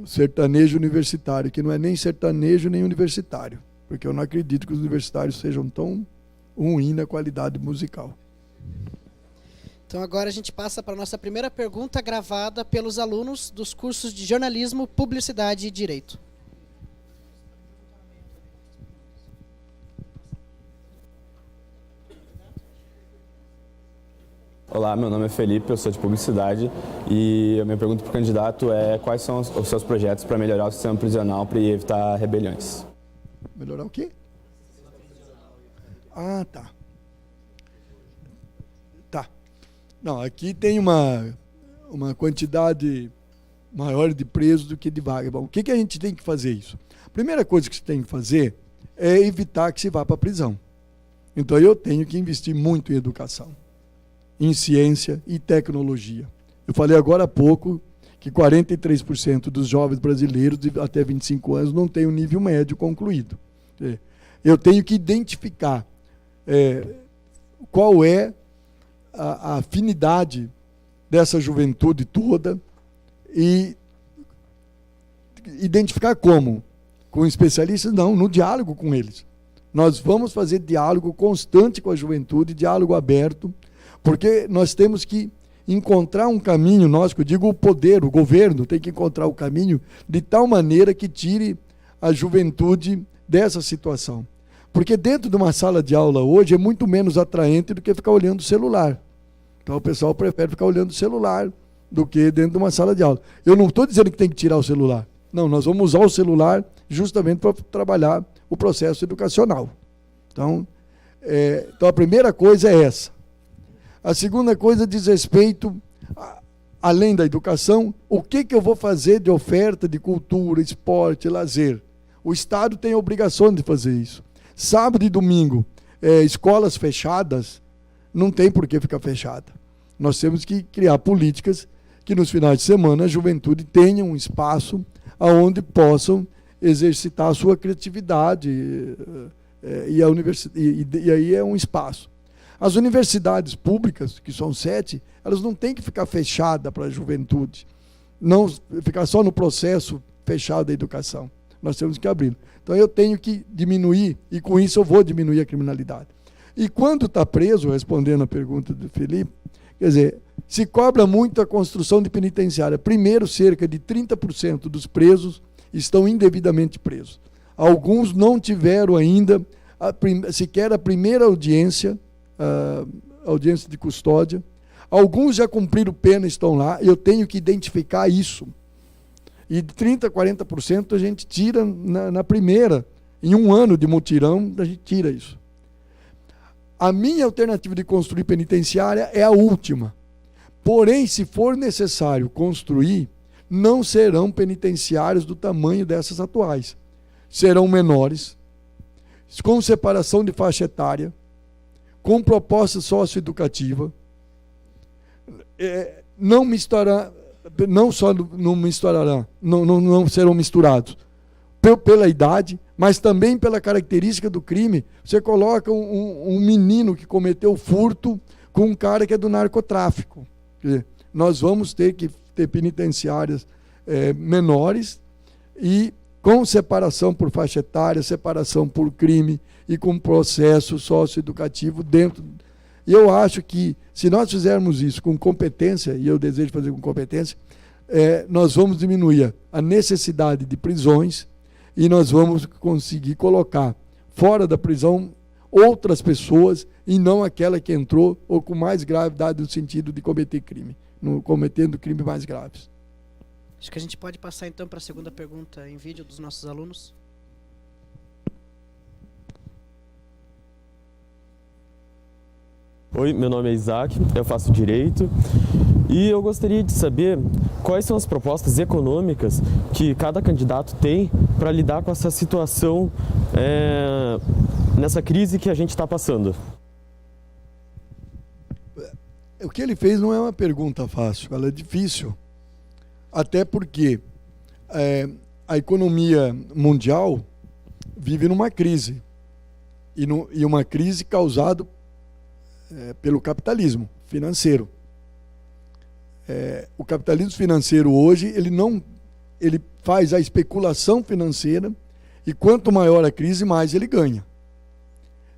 sertanejo universitário, que não é nem sertanejo nem universitário, porque eu não acredito que os universitários sejam tão ruins na qualidade musical. Então agora a gente passa para a nossa primeira pergunta gravada pelos alunos dos cursos de jornalismo, publicidade e direito. Olá, meu nome é Felipe, eu sou de publicidade e a minha pergunta para o candidato é quais são os seus projetos para melhorar o sistema prisional para evitar rebeliões? Melhorar o quê? Ah, tá. Tá. Não, aqui tem uma quantidade maior de presos do que de vagas. Bom, o que a gente tem que fazer isso? A primeira coisa que você tem que fazer é evitar que se vá para a prisão. Então eu tenho que investir muito em educação, em ciência e tecnologia. Eu falei agora há pouco que 43% dos jovens brasileiros de até 25 anos não têm o nível médio concluído. Eu tenho que identificar qual é a afinidade dessa juventude toda e identificar como? Com especialistas? Não, no diálogo com eles. Nós vamos fazer diálogo constante com a juventude, diálogo aberto, porque nós temos que encontrar um caminho, nós, que eu digo o poder, o governo tem que encontrar o caminho de tal maneira que tire a juventude dessa situação. Porque dentro de uma sala de aula hoje é muito menos atraente do que ficar olhando o celular. Então o pessoal prefere ficar olhando o celular do que dentro de uma sala de aula. Eu não estou dizendo que tem que tirar o celular. Não, nós vamos usar o celular justamente para trabalhar o processo educacional. Então a primeira coisa é essa. A segunda coisa diz respeito, além da educação, o que eu vou fazer de oferta de cultura, esporte, lazer. O Estado tem a obrigação de fazer isso. Sábado e domingo, escolas fechadas, não tem por que ficar fechada. Nós temos que criar políticas que nos finais de semana a juventude tenha um espaço onde possam exercitar a sua criatividade e aí é um espaço. As universidades públicas, que são 7, elas não têm que ficar fechadas para a juventude, não ficar só no processo fechado da educação. Nós temos que abrir. Então eu tenho que diminuir, e com isso eu vou diminuir a criminalidade. E quando está preso, respondendo a pergunta do Felipe, quer dizer, se cobra muito a construção de penitenciária. Primeiro, cerca de 30% dos presos estão indevidamente presos. Alguns não tiveram ainda sequer a primeira audiência, audiência de custódia. Alguns já cumpriram pena e estão lá. Eu tenho que identificar isso. E de 30% a 40% a gente tira na primeira. Em um ano de mutirão, a gente tira isso. A minha alternativa de construir penitenciária é a última. Porém, se for necessário construir, não serão penitenciários do tamanho dessas atuais. Serão menores, com separação de faixa etária, com proposta socioeducativa, não serão misturados pela idade, mas também pela característica do crime. Você coloca um menino que cometeu furto com um cara que é do narcotráfico. Nós vamos ter que ter penitenciárias menores e com separação por faixa etária, separação por crime e com processo socioeducativo dentro. E eu acho que, se nós fizermos isso com competência, e eu desejo fazer com competência, nós vamos diminuir a necessidade de prisões e nós vamos conseguir colocar fora da prisão outras pessoas e não aquela que entrou ou com mais gravidade no sentido de cometer crime, cometendo crimes mais graves. Acho que a gente pode passar então para a segunda pergunta em vídeo dos nossos alunos. Oi, meu nome é Isaac, eu faço Direito e eu gostaria de saber quais são as propostas econômicas que cada candidato tem para lidar com essa situação, nessa crise que a gente está passando. O que ele fez não é uma pergunta fácil, ela é difícil. Até porque a economia mundial vive numa crise. E uma crise causada pelo capitalismo financeiro. O capitalismo financeiro hoje, ele faz a especulação financeira e quanto maior a crise, mais ele ganha.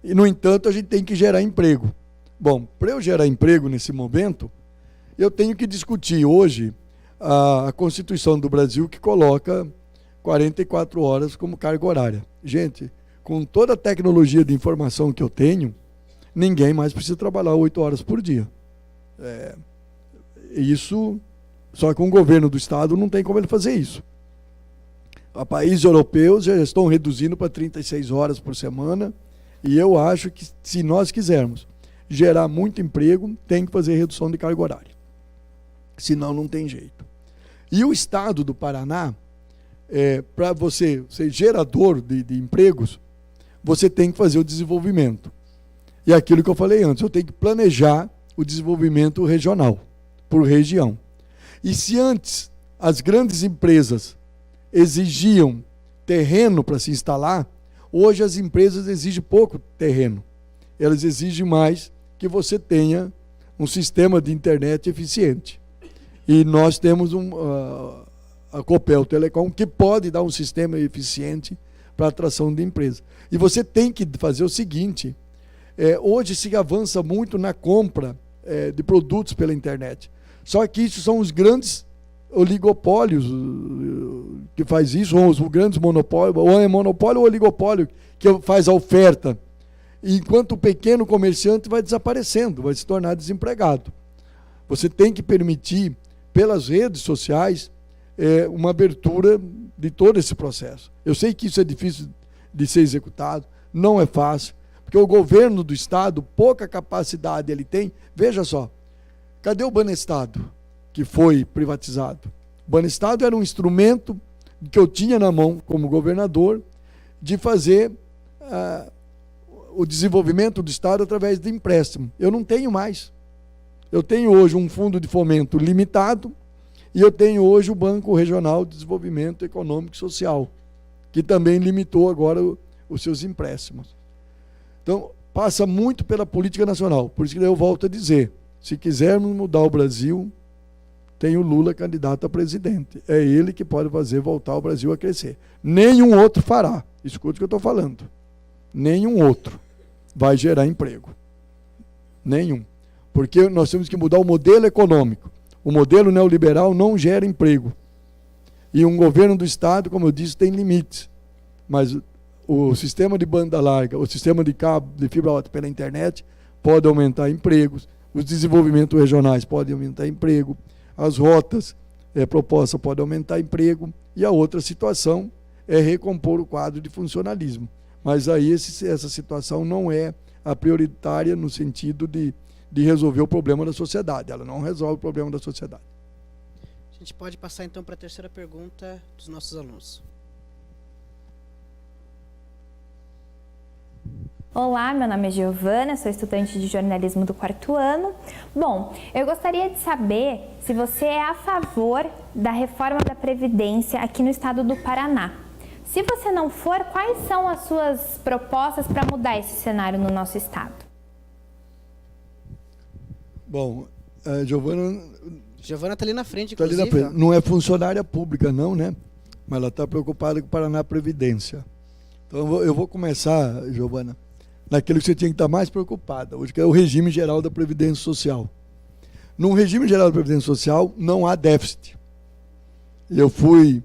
E, no entanto, a gente tem que gerar emprego. Bom, para eu gerar emprego nesse momento, eu tenho que discutir hoje a Constituição do Brasil, que coloca 44 horas como carga horária. Gente, com toda a tecnologia de informação que eu tenho, ninguém mais precisa trabalhar 8 horas por dia. Isso, só que um governo do Estado não tem como ele fazer isso. Países europeus já estão reduzindo para 36 horas por semana, e eu acho que, se nós quisermos gerar muito emprego, tem que fazer redução de carga horária. Senão não tem jeito. E o Estado do Paraná, para você ser gerador de empregos, você tem que fazer o desenvolvimento. E aquilo que eu falei antes, eu tenho que planejar o desenvolvimento regional, por região. E se antes as grandes empresas exigiam terreno para se instalar, hoje as empresas exigem pouco terreno. Elas exigem mais que você tenha um sistema de internet eficiente. E nós temos a Copel Telecom, que pode dar um sistema eficiente para a atração de empresas. E você tem que fazer o seguinte, hoje se avança muito na compra de produtos pela internet. Só que isso são os grandes oligopólios que faz isso, ou os grandes monopólios, ou é monopólio ou oligopólio que faz a oferta. Enquanto o pequeno comerciante vai desaparecendo, vai se tornar desempregado. Você tem que permitir, pelas redes sociais, uma abertura de todo esse processo. Eu sei que isso é difícil de ser executado, não é fácil, porque o governo do Estado, pouca capacidade ele tem. Veja só, cadê o Banestado, que foi privatizado? O Banestado era um instrumento que eu tinha na mão como governador de fazer o desenvolvimento do Estado através de empréstimo. Eu não tenho mais. Eu tenho hoje um fundo de fomento limitado e eu tenho hoje o Banco Regional de Desenvolvimento Econômico e Social, que também limitou agora os seus empréstimos. Então, passa muito pela política nacional. Por isso que eu volto a dizer, se quisermos mudar o Brasil, tem o Lula candidato a presidente. É ele que pode fazer voltar o Brasil a crescer. Nenhum outro fará. Escute o que eu estou falando. Nenhum outro vai gerar emprego. Nenhum. Porque nós temos que mudar o modelo econômico. O modelo neoliberal não gera emprego. E um governo do Estado, como eu disse, tem limites. Mas o sistema de banda larga, o sistema de cabo, de fibra ótica pela internet, pode aumentar empregos. Os desenvolvimentos regionais podem aumentar emprego. As rotas propostas podem aumentar emprego. E a outra situação é recompor o quadro de funcionalismo. Mas aí essa situação não é a prioritária no sentido de resolver o problema da sociedade. Ela não resolve o problema da sociedade. A gente pode passar então para a terceira pergunta dos nossos alunos. Olá, meu nome é Giovana, sou estudante de jornalismo do 4º ano. Bom, eu gostaria de saber se você é a favor da reforma da Previdência aqui no estado do Paraná. Se você não for, quais são as suas propostas para mudar esse cenário no nosso estado? Bom, a Giovana está ali na frente, tá ali inclusive. na frente. Não é funcionária pública, não, né? Mas ela está preocupada com o Paraná Previdência. Então eu vou começar, Giovana, naquilo que você tinha que estar mais preocupada, hoje, que é o regime geral da Previdência Social. No regime geral da Previdência Social não há déficit. Eu fui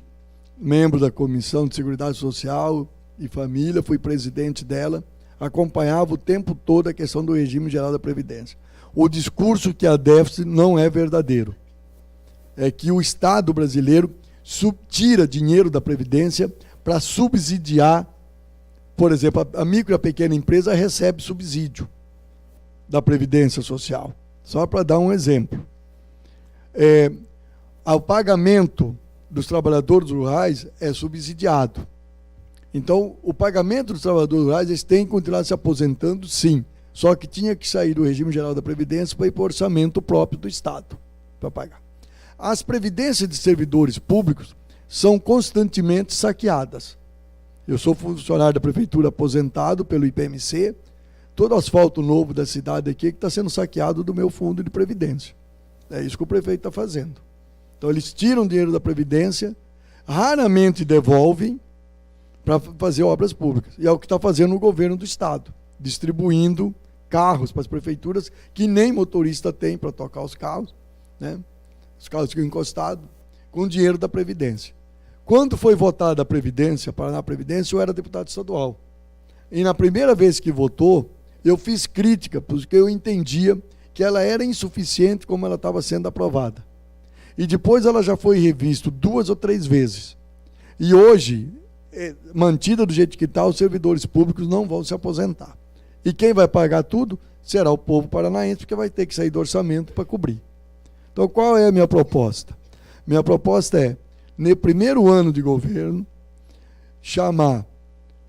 membro da Comissão de Seguridade Social e Família, fui presidente dela, acompanhava o tempo todo a questão do regime geral da Previdência. O discurso que há déficit não é verdadeiro. É que o Estado brasileiro tira dinheiro da Previdência para subsidiar, por exemplo, a micro e a pequena empresa recebe subsídio da Previdência Social. Só para dar um exemplo. O pagamento dos trabalhadores rurais é subsidiado. Então, o pagamento dos trabalhadores rurais, eles têm que continuar se aposentando, sim. Só que tinha que sair do regime geral da Previdência para ir para o orçamento próprio do Estado, para pagar. As previdências de servidores públicos são constantemente saqueadas. Eu sou funcionário da prefeitura aposentado pelo IPMC, todo asfalto novo da cidade aqui que está sendo saqueado do meu fundo de previdência. É isso que o prefeito está fazendo. Então eles tiram dinheiro da Previdência, raramente devolvem para fazer obras públicas. E é o que está fazendo o governo do Estado, distribuindo carros para as prefeituras que nem motorista tem para tocar os carros, né? Os carros ficam encostados, com dinheiro da Previdência. Quando foi votada a Previdência, Paraná Previdência, eu era deputado estadual. E na primeira vez que votou, eu fiz crítica, porque eu entendia que ela era insuficiente como ela estava sendo aprovada. E depois ela já foi revista 2 ou 3 vezes. E hoje, mantida do jeito que está, os servidores públicos não vão se aposentar. E quem vai pagar tudo será o povo paranaense, porque vai ter que sair do orçamento para cobrir. Então, qual é a minha proposta? Minha proposta é, no primeiro ano de governo, chamar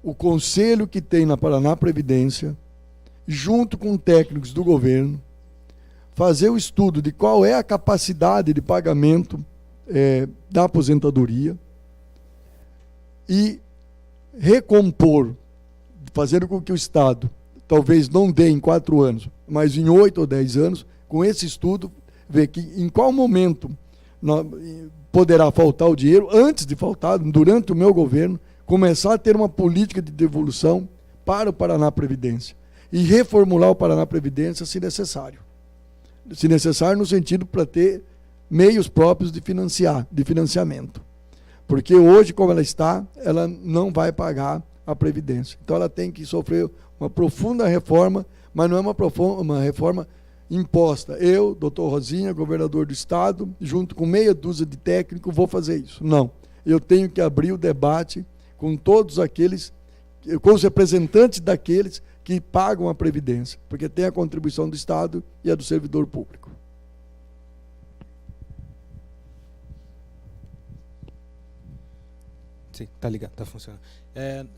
o conselho que tem na Paraná Previdência, junto com técnicos do governo, fazer o estudo de qual é a capacidade de pagamento da aposentadoria e recompor, fazendo com que o Estado, talvez não dê em 4 anos, mas em 8 ou 10 anos, com esse estudo, ver que em qual momento poderá faltar o dinheiro, antes de faltar, durante o meu governo, começar a ter uma política de devolução para o Paraná Previdência e reformular o Paraná Previdência se necessário. Se necessário no sentido para ter meios próprios de financiamento. Porque hoje, como ela está, ela não vai pagar a Previdência. Então ela tem que sofrer uma profunda reforma, mas não é uma reforma imposta. Eu, doutor Rosinha, governador do Estado, junto com meia dúzia de técnicos, vou fazer isso. Não. Eu tenho que abrir o debate com todos aqueles, com os representantes daqueles que pagam a Previdência, porque tem a contribuição do Estado e a do servidor público. Sim, tá ligado, tá funcionando.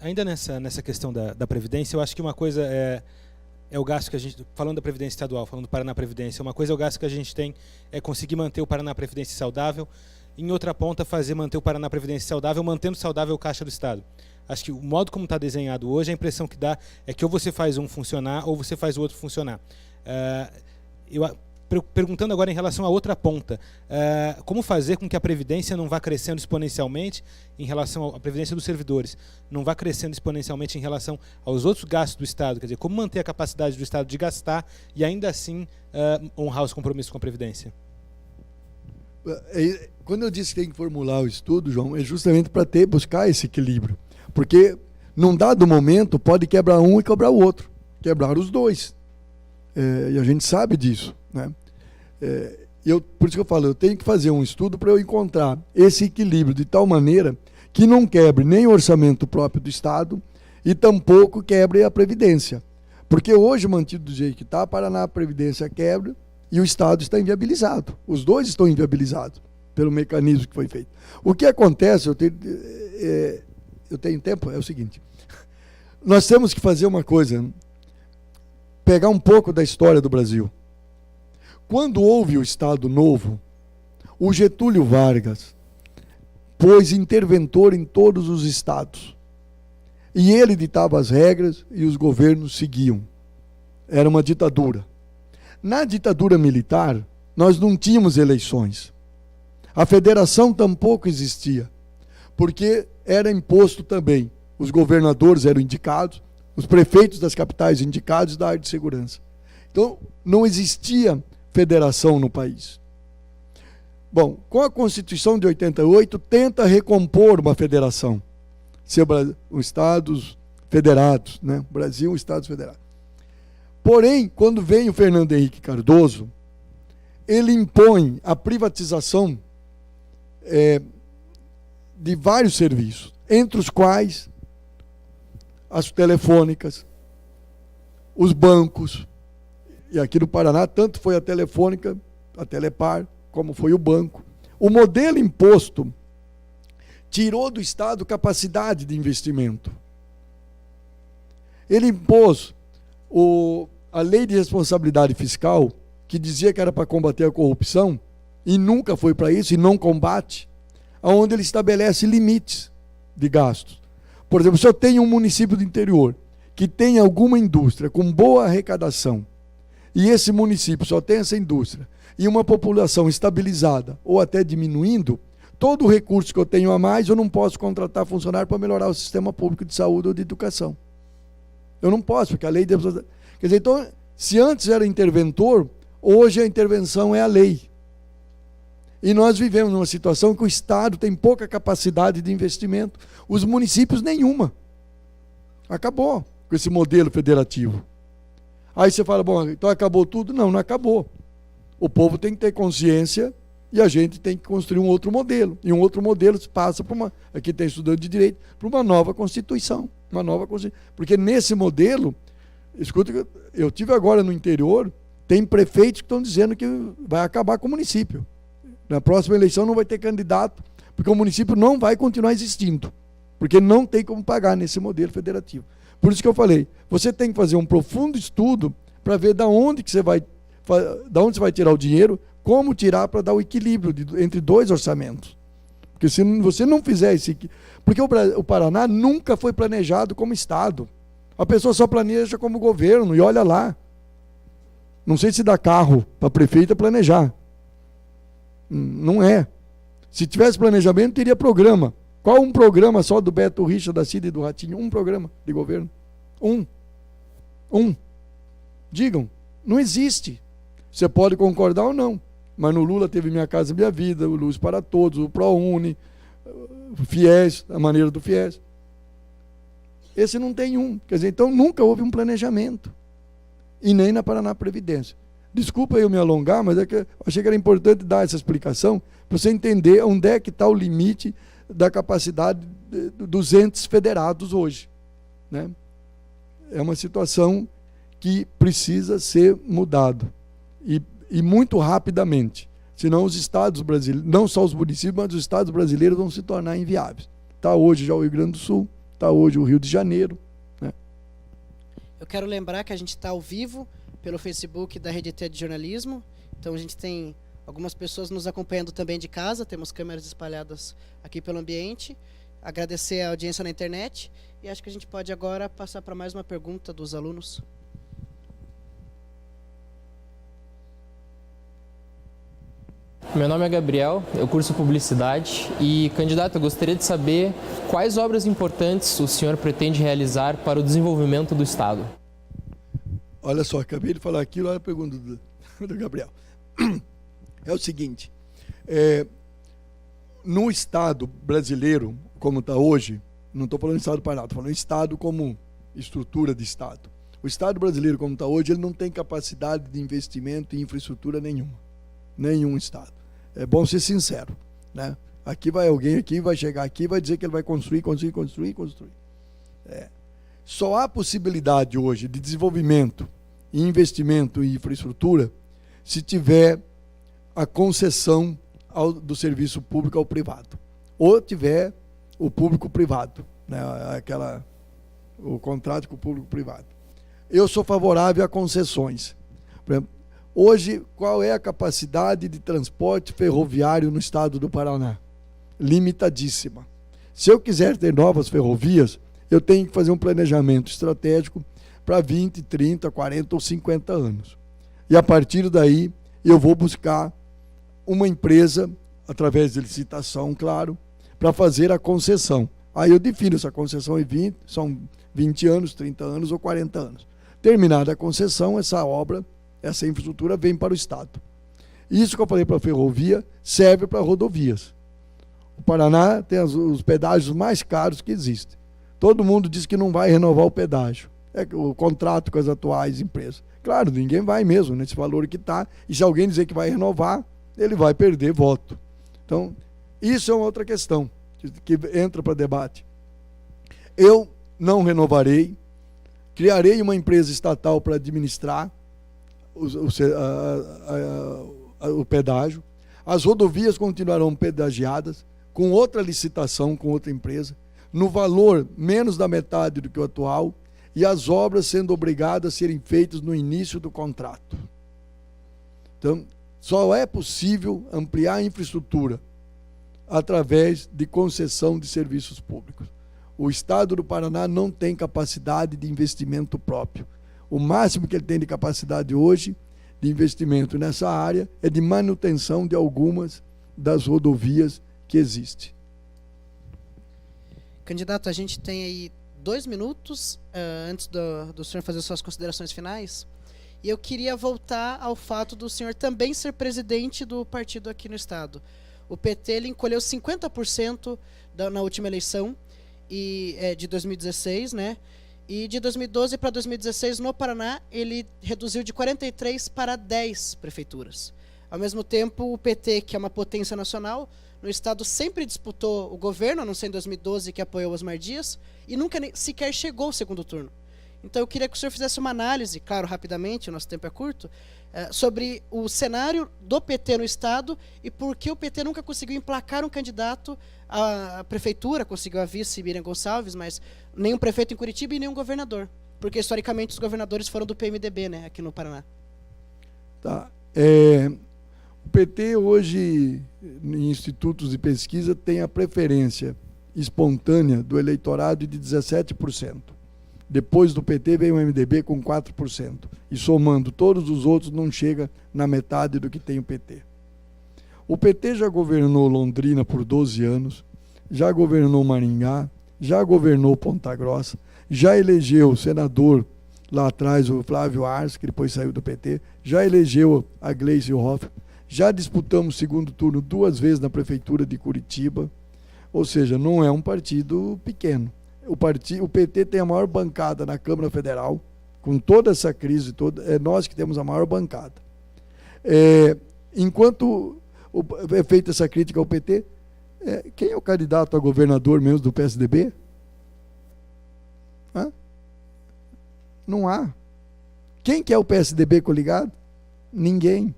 Ainda nessa questão da Previdência, eu acho que uma coisa é o gasto que a gente, falando da Previdência Estadual, falando do Paraná Previdência, uma coisa é o gasto que a gente tem, é conseguir manter o Paraná Previdência saudável, em outra ponta manter o Paraná Previdência saudável, mantendo saudável o caixa do Estado. Acho que o modo como está desenhado hoje, a impressão que dá é que ou você faz um funcionar ou você faz o outro funcionar. Perguntando agora em relação à outra ponta, como fazer com que a Previdência não vá crescendo exponencialmente em relação à Previdência dos servidores, não vá crescendo exponencialmente em relação aos outros gastos do Estado, quer dizer, como manter a capacidade do Estado de gastar e ainda assim honrar os compromissos com a Previdência? Quando eu disse que tem que formular o estudo, João, é justamente para buscar esse equilíbrio. Porque, num dado momento, pode quebrar um e quebrar o outro. Quebrar os dois. E a gente sabe disso, né? Por isso que eu falo, eu tenho que fazer um estudo para eu encontrar esse equilíbrio de tal maneira que não quebre nem o orçamento próprio do Estado e tampouco quebre a Previdência. Porque hoje, mantido do jeito que está, a Paraná Previdência quebra e o Estado está inviabilizado. Os dois estão inviabilizados pelo mecanismo que foi feito. O que acontece, eu tenho tempo, é o seguinte. Nós temos que fazer uma coisa, pegar um pouco da história do Brasil. Quando houve o Estado Novo, o Getúlio Vargas pôs interventor em todos os estados. E ele ditava as regras e os governos seguiam. Era uma ditadura. Na ditadura militar, nós não tínhamos eleições. A federação tampouco existia, porque era imposto também. Os governadores eram indicados, os prefeitos das capitais indicados da área de segurança. Então, não existia federação no país. Bom, com a Constituição de 88, tenta recompor uma federação. Ser os Estados federados, né? Brasil, Estados federados. Porém, quando vem o Fernando Henrique Cardoso, ele impõe a privatização de vários serviços, entre os quais as telefônicas, os bancos, e aqui no Paraná tanto foi a Telefônica, a Telepar, como foi o banco. O modelo imposto tirou do Estado capacidade de investimento. Ele impôs a lei de responsabilidade fiscal, que dizia que era para combater a corrupção, e nunca foi para isso, e não combate, onde ele estabelece limites de gastos. Por exemplo, se eu tenho um município do interior que tem alguma indústria com boa arrecadação, e esse município só tem essa indústria, e uma população estabilizada, ou até diminuindo, todo o recurso que eu tenho a mais, eu não posso contratar funcionário para melhorar o sistema público de saúde ou de educação. Eu não posso, porque a lei... Quer dizer, então, se antes era interventor, hoje a intervenção é a lei. E nós vivemos numa situação que o Estado tem pouca capacidade de investimento, os municípios nenhuma. Acabou com esse modelo federativo. Aí você fala, bom, então acabou tudo? Não, não acabou. O povo tem que ter consciência e a gente tem que construir um outro modelo. E um outro modelo passa por uma, aqui tem estudante de direito, para uma nova Constituição. Uma nova Constituição. Porque nesse modelo, escuta, eu tive agora no interior, tem prefeitos que estão dizendo que vai acabar com o município. Na próxima eleição não vai ter candidato, porque o município não vai continuar existindo. Porque não tem como pagar nesse modelo federativo. Por isso que eu falei, você tem que fazer um profundo estudo para ver da onde você vai tirar o dinheiro, como tirar para dar o equilíbrio entre dois orçamentos. Porque se você não fizer esse... Porque o Paraná nunca foi planejado como Estado. A pessoa só planeja como governo, e olha lá. Não sei se dá carro para a prefeita planejar. Não é. Se tivesse planejamento, teria programa. Qual um programa só do Beto Richa, da Cida e do Ratinho? Um programa de governo. Um. Digam, não existe. Você pode concordar ou não. Mas no Lula teve Minha Casa Minha Vida, o Luz para Todos, o ProUni, o FIES, a maneira do FIES. Esse não tem um. Quer dizer, então nunca houve um planejamento. E nem na Paraná Previdência. Desculpa eu me alongar, mas é que eu achei que era importante dar essa explicação para você entender onde é que está o limite da capacidade dos entes federados hoje. Né? É uma situação que precisa ser mudada. E muito rapidamente. Senão os estados brasileiros, não só os municípios, mas os estados brasileiros vão se tornar inviáveis. Está hoje já o Rio Grande do Sul, está hoje o Rio de Janeiro. Né? Eu quero lembrar que a gente está ao vivo pelo Facebook da Rede T de Jornalismo. Então a gente tem algumas pessoas nos acompanhando também de casa, temos câmeras espalhadas aqui pelo ambiente. Agradecer a audiência na internet e acho que a gente pode agora passar para mais uma pergunta dos alunos. Meu nome é Gabriel, eu curso Publicidade e, candidato, eu gostaria de saber quais obras importantes o senhor pretende realizar para o desenvolvimento do Estado. Olha só, acabei de falar aquilo, olha a pergunta do Gabriel. É o seguinte, no Estado brasileiro, como está hoje, não estou falando Estado do Paraná, estou falando Estado como estrutura de Estado. O Estado brasileiro, como está hoje, ele não tem capacidade de investimento em infraestrutura nenhuma. Nenhum Estado. É bom ser sincero. Né? Aqui vai alguém aqui, vai chegar aqui e vai dizer que ele vai construir. Só há possibilidade hoje de desenvolvimento e investimento em infraestrutura se tiver a concessão do serviço público ao privado. Ou tiver o público-privado, né? O contrato com o público-privado. Eu sou favorável a concessões. Por exemplo, hoje, qual é a capacidade de transporte ferroviário no estado do Paraná? Limitadíssima. Se eu quiser ter novas ferrovias, eu tenho que fazer um planejamento estratégico para 20, 30, 40 ou 50 anos. E a partir daí, eu vou buscar uma empresa, através de licitação, claro, para fazer a concessão. Aí eu defino essa concessão em são 20 anos, 30 anos ou 40 anos. Terminada a concessão, essa obra, essa infraestrutura vem para o Estado. Isso que eu falei para a ferrovia serve para rodovias. O Paraná tem os pedágios mais caros que existem. Todo mundo diz que não vai renovar o pedágio. É o contrato com as atuais empresas. Claro, ninguém vai mesmo nesse valor que está. E se alguém dizer que vai renovar, ele vai perder voto. Então, isso é uma outra questão que entra para debate. Eu não renovarei, criarei uma empresa estatal para administrar o pedágio. As rodovias continuarão pedagiadas, com outra licitação, com outra empresa, no valor menos da metade do que o atual, e as obras sendo obrigadas a serem feitas no início do contrato. Então, só é possível ampliar a infraestrutura através de concessão de serviços públicos. O Estado do Paraná não tem capacidade de investimento próprio. O máximo que ele tem de capacidade hoje de investimento nessa área é de manutenção de algumas das rodovias que existem. Candidato, a gente tem aí 2 minutos antes do senhor fazer suas considerações finais. E eu queria voltar ao fato do senhor também ser presidente do partido aqui no Estado. O PT ele encolheu 50% na última eleição de 2016, né? E de 2012 para 2016, no Paraná, ele reduziu de 43 para 10 prefeituras. Ao mesmo tempo, o PT, que é uma potência nacional, no estado sempre disputou o governo, a não ser em 2012, que apoiou Osmar Dias, e nunca sequer chegou ao segundo turno. Então eu queria que o senhor fizesse uma análise, claro, rapidamente, o nosso tempo é curto, sobre o cenário do PT no estado e por que o PT nunca conseguiu emplacar um candidato à prefeitura, conseguiu a vice Miriam Gonçalves, mas nenhum prefeito em Curitiba e nenhum governador. Porque historicamente os governadores foram do PMDB, né, aqui no Paraná. Tá. O PT hoje, em institutos de pesquisa, tem a preferência espontânea do eleitorado de 17%. Depois do PT vem o MDB com 4%. E somando todos os outros, não chega na metade do que tem o PT. O PT já governou Londrina por 12 anos, já governou Maringá, já governou Ponta Grossa, já elegeu o senador lá atrás, o Flávio Arce, que depois saiu do PT, já elegeu a Gleice Hoffmann, já disputamos segundo turno 2 vezes na prefeitura de Curitiba, ou seja, não é um partido pequeno. O PT tem a maior bancada na Câmara Federal, com toda essa crise toda, é nós que temos a maior bancada. Enquanto é feita essa crítica ao PT, quem é o candidato a governador mesmo do PSDB? Não há. Quem que é o PSDB coligado? Ninguém.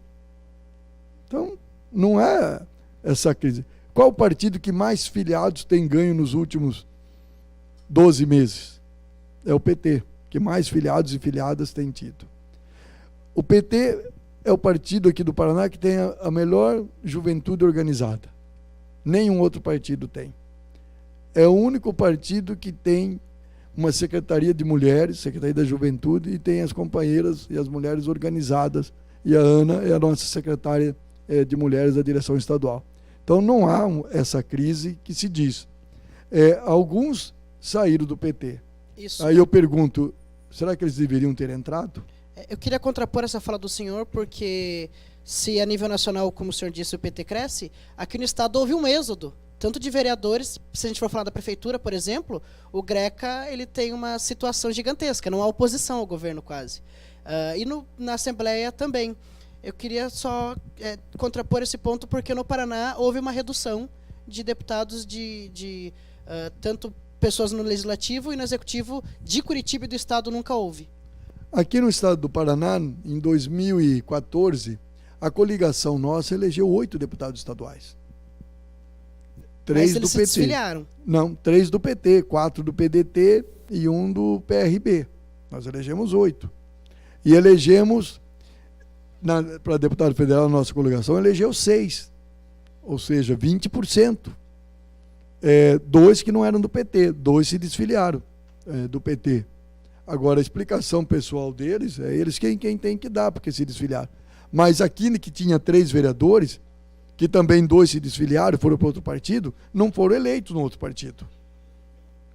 Então, não é essa crise. Qual o partido que mais filiados tem ganho nos últimos 12 meses? É o PT, que mais filiados e filiadas tem tido. O PT é o partido aqui do Paraná que tem a melhor juventude organizada. Nenhum outro partido tem. É o único partido que tem uma secretaria de mulheres, secretaria da juventude, e tem as companheiras e as mulheres organizadas. E a Ana é a nossa secretária de mulheres da direção estadual. Então não há essa crise que se diz. Alguns saíram do PT. Isso. Aí eu pergunto, será que eles deveriam ter entrado? Eu queria contrapor essa fala do senhor, porque se a nível nacional, como o senhor disse, o PT cresce, aqui no estado houve um êxodo, tanto de vereadores, se a gente for falar da prefeitura, por exemplo, o Greca ele tem uma situação gigantesca, não há oposição ao governo quase. E na Assembleia também. Eu queria só contrapor esse ponto, porque no Paraná houve uma redução de deputados de tanto pessoas no Legislativo e no Executivo de Curitiba e do Estado nunca houve. Aqui no estado do Paraná, em 2014, a coligação nossa elegeu 8 deputados estaduais. 3 Mas eles do PT. se desfiliaram. Não, 3 do PT, 4 do PDT e 1 do PRB. Nós elegemos 8. E elegemos, para deputado federal, a nossa coligação elegeu 6. Ou seja, 20%. 2 que não eram do PT, 2 se desfiliaram do PT. Agora, a explicação pessoal deles, é eles quem tem que dar, porque se desfiliaram. Mas aqui que tinha 3 vereadores, que também 2 se desfiliaram, foram para outro partido, não foram eleitos no outro partido.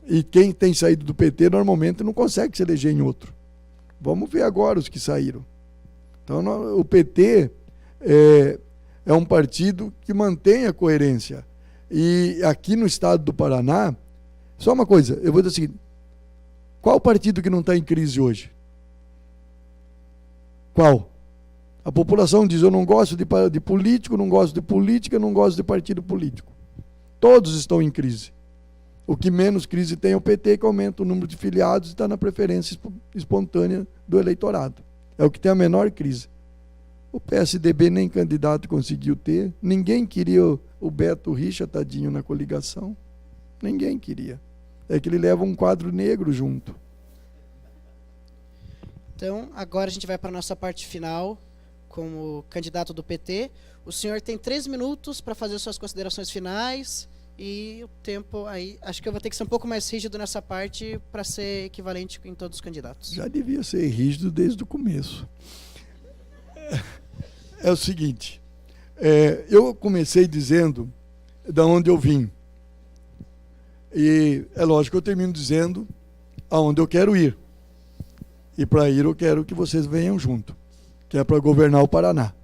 E quem tem saído do PT, normalmente, não consegue se eleger em outro. Vamos ver agora os que saíram. Então, o PT é um partido que mantém a coerência. E aqui no estado do Paraná, só uma coisa, eu vou dizer o seguinte, qual partido que não está em crise hoje? Qual? A população diz, eu não gosto de político, não gosto de política, não gosto de partido político. Todos estão em crise. O que menos crise tem é o PT, que aumenta o número de filiados e está na preferência espontânea do eleitorado. É o que tem a menor crise. O PSDB nem candidato conseguiu ter. Ninguém queria o Beto Richa, tadinho, na coligação. Ninguém queria. É que ele leva um quadro negro junto. Então, agora a gente vai para a nossa parte final, como candidato do PT. O senhor tem 3 minutos para fazer suas considerações finais, e o tempo aí, acho que eu vou ter que ser um pouco mais rígido nessa parte para ser equivalente em todos os candidatos. Já devia ser rígido desde o começo. É o seguinte, eu comecei dizendo de onde eu vim. E é lógico que eu termino dizendo aonde eu quero ir. E para ir eu quero que vocês venham junto, que é para governar o Paraná.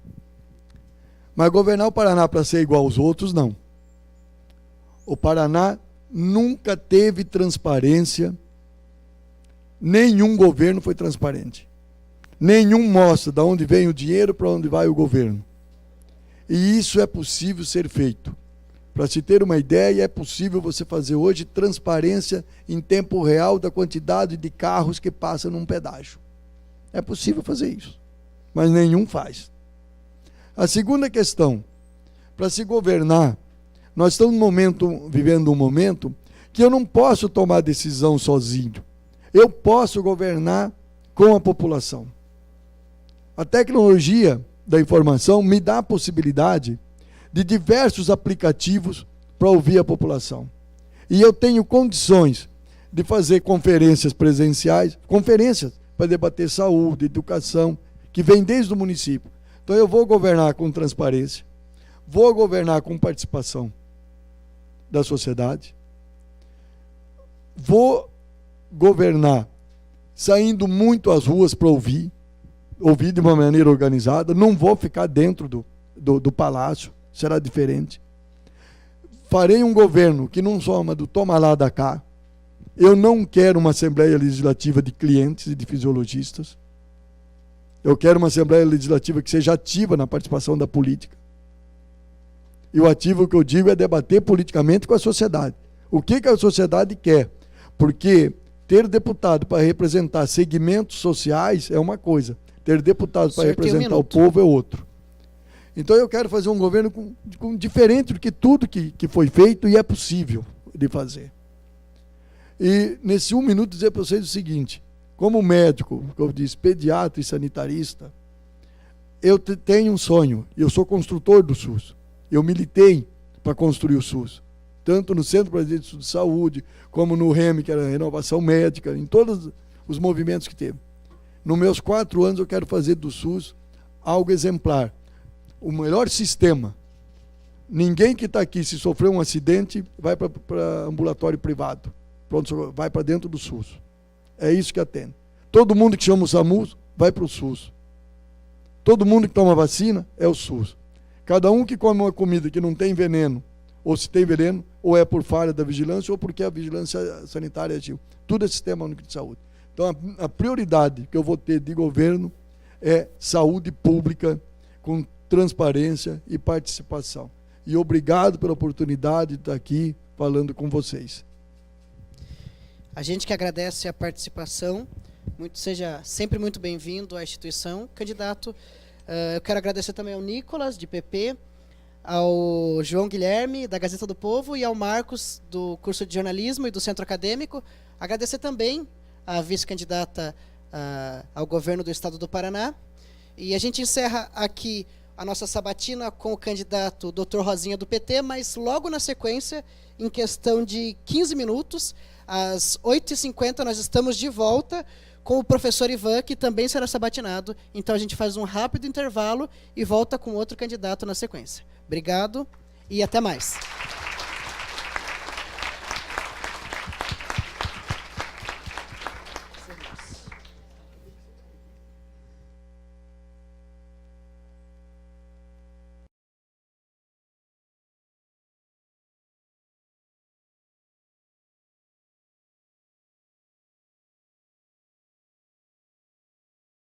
Mas governar o Paraná para ser igual aos outros, não. O Paraná nunca teve transparência nenhum governo foi transparente. Nenhum mostra de onde vem o dinheiro, para onde vai o governo. E isso é possível ser feito. Para se ter uma ideia, é possível você fazer hoje transparência em tempo real da quantidade de carros que passam num pedágio. É possível fazer isso, mas nenhum faz. A segunda questão, para se governar, nós estamos vivendo um momento que eu não posso tomar decisão sozinho. Eu posso governar com a população. A tecnologia da informação me dá a possibilidade de diversos aplicativos para ouvir a população. E eu tenho condições de fazer conferências presenciais, conferências para debater saúde, educação, que vem desde o município. Então eu vou governar com transparência, vou governar com participação da sociedade, vou governar saindo muito às ruas para ouvir de uma maneira organizada, não vou ficar dentro do palácio, será diferente. Farei um governo que não soma do toma lá da cá. Eu não quero uma Assembleia Legislativa de clientes e de fisiologistas. Eu quero uma Assembleia Legislativa que seja ativa na participação da política. E o ativo que eu digo é debater politicamente com a sociedade. O que a sociedade quer? Porque ter deputado para representar segmentos sociais é uma coisa. Ter deputado para representar o povo é outro. Então eu quero fazer um governo diferente do que tudo que foi feito e é possível de fazer. E nesse 1 minuto dizer para vocês o seguinte, como médico, como eu disse, pediatra e sanitarista, eu tenho um sonho, eu sou construtor do SUS. Eu militei para construir o SUS, tanto no Centro Brasileiro de Saúde, como no REM, que era a Renovação Médica, em todos os movimentos que teve. Nos meus 4 anos eu quero fazer do SUS algo exemplar. O melhor sistema. Ninguém que está aqui, se sofrer um acidente, vai para ambulatório privado. Pronto, vai para dentro do SUS. É isso que atende. Todo mundo que chama o SAMU vai para o SUS. Todo mundo que toma vacina é o SUS. Cada um que come uma comida que não tem veneno, ou se tem veneno, ou é por falha da vigilância, ou porque a vigilância sanitária agiu. Tudo é sistema único de saúde. Então, a prioridade que eu vou ter de governo é saúde pública com transparência e participação. E obrigado pela oportunidade de estar aqui falando com vocês. A gente que agradece a participação, seja sempre muito bem-vindo à instituição. Candidato, eu quero agradecer também ao Nicolas, de PP, ao João Guilherme, da Gazeta do Povo, e ao Marcos, do curso de jornalismo e do Centro Acadêmico. Agradecer também a vice-candidata ao governo do Estado do Paraná. E a gente encerra aqui a nossa sabatina com o candidato Dr. Rosinha, do PT, mas logo na sequência, em questão de 15 minutos, às 8h50, nós estamos de volta com o professor Ivan, que também será sabatinado. Então a gente faz um rápido intervalo e volta com outro candidato na sequência. Obrigado e até mais.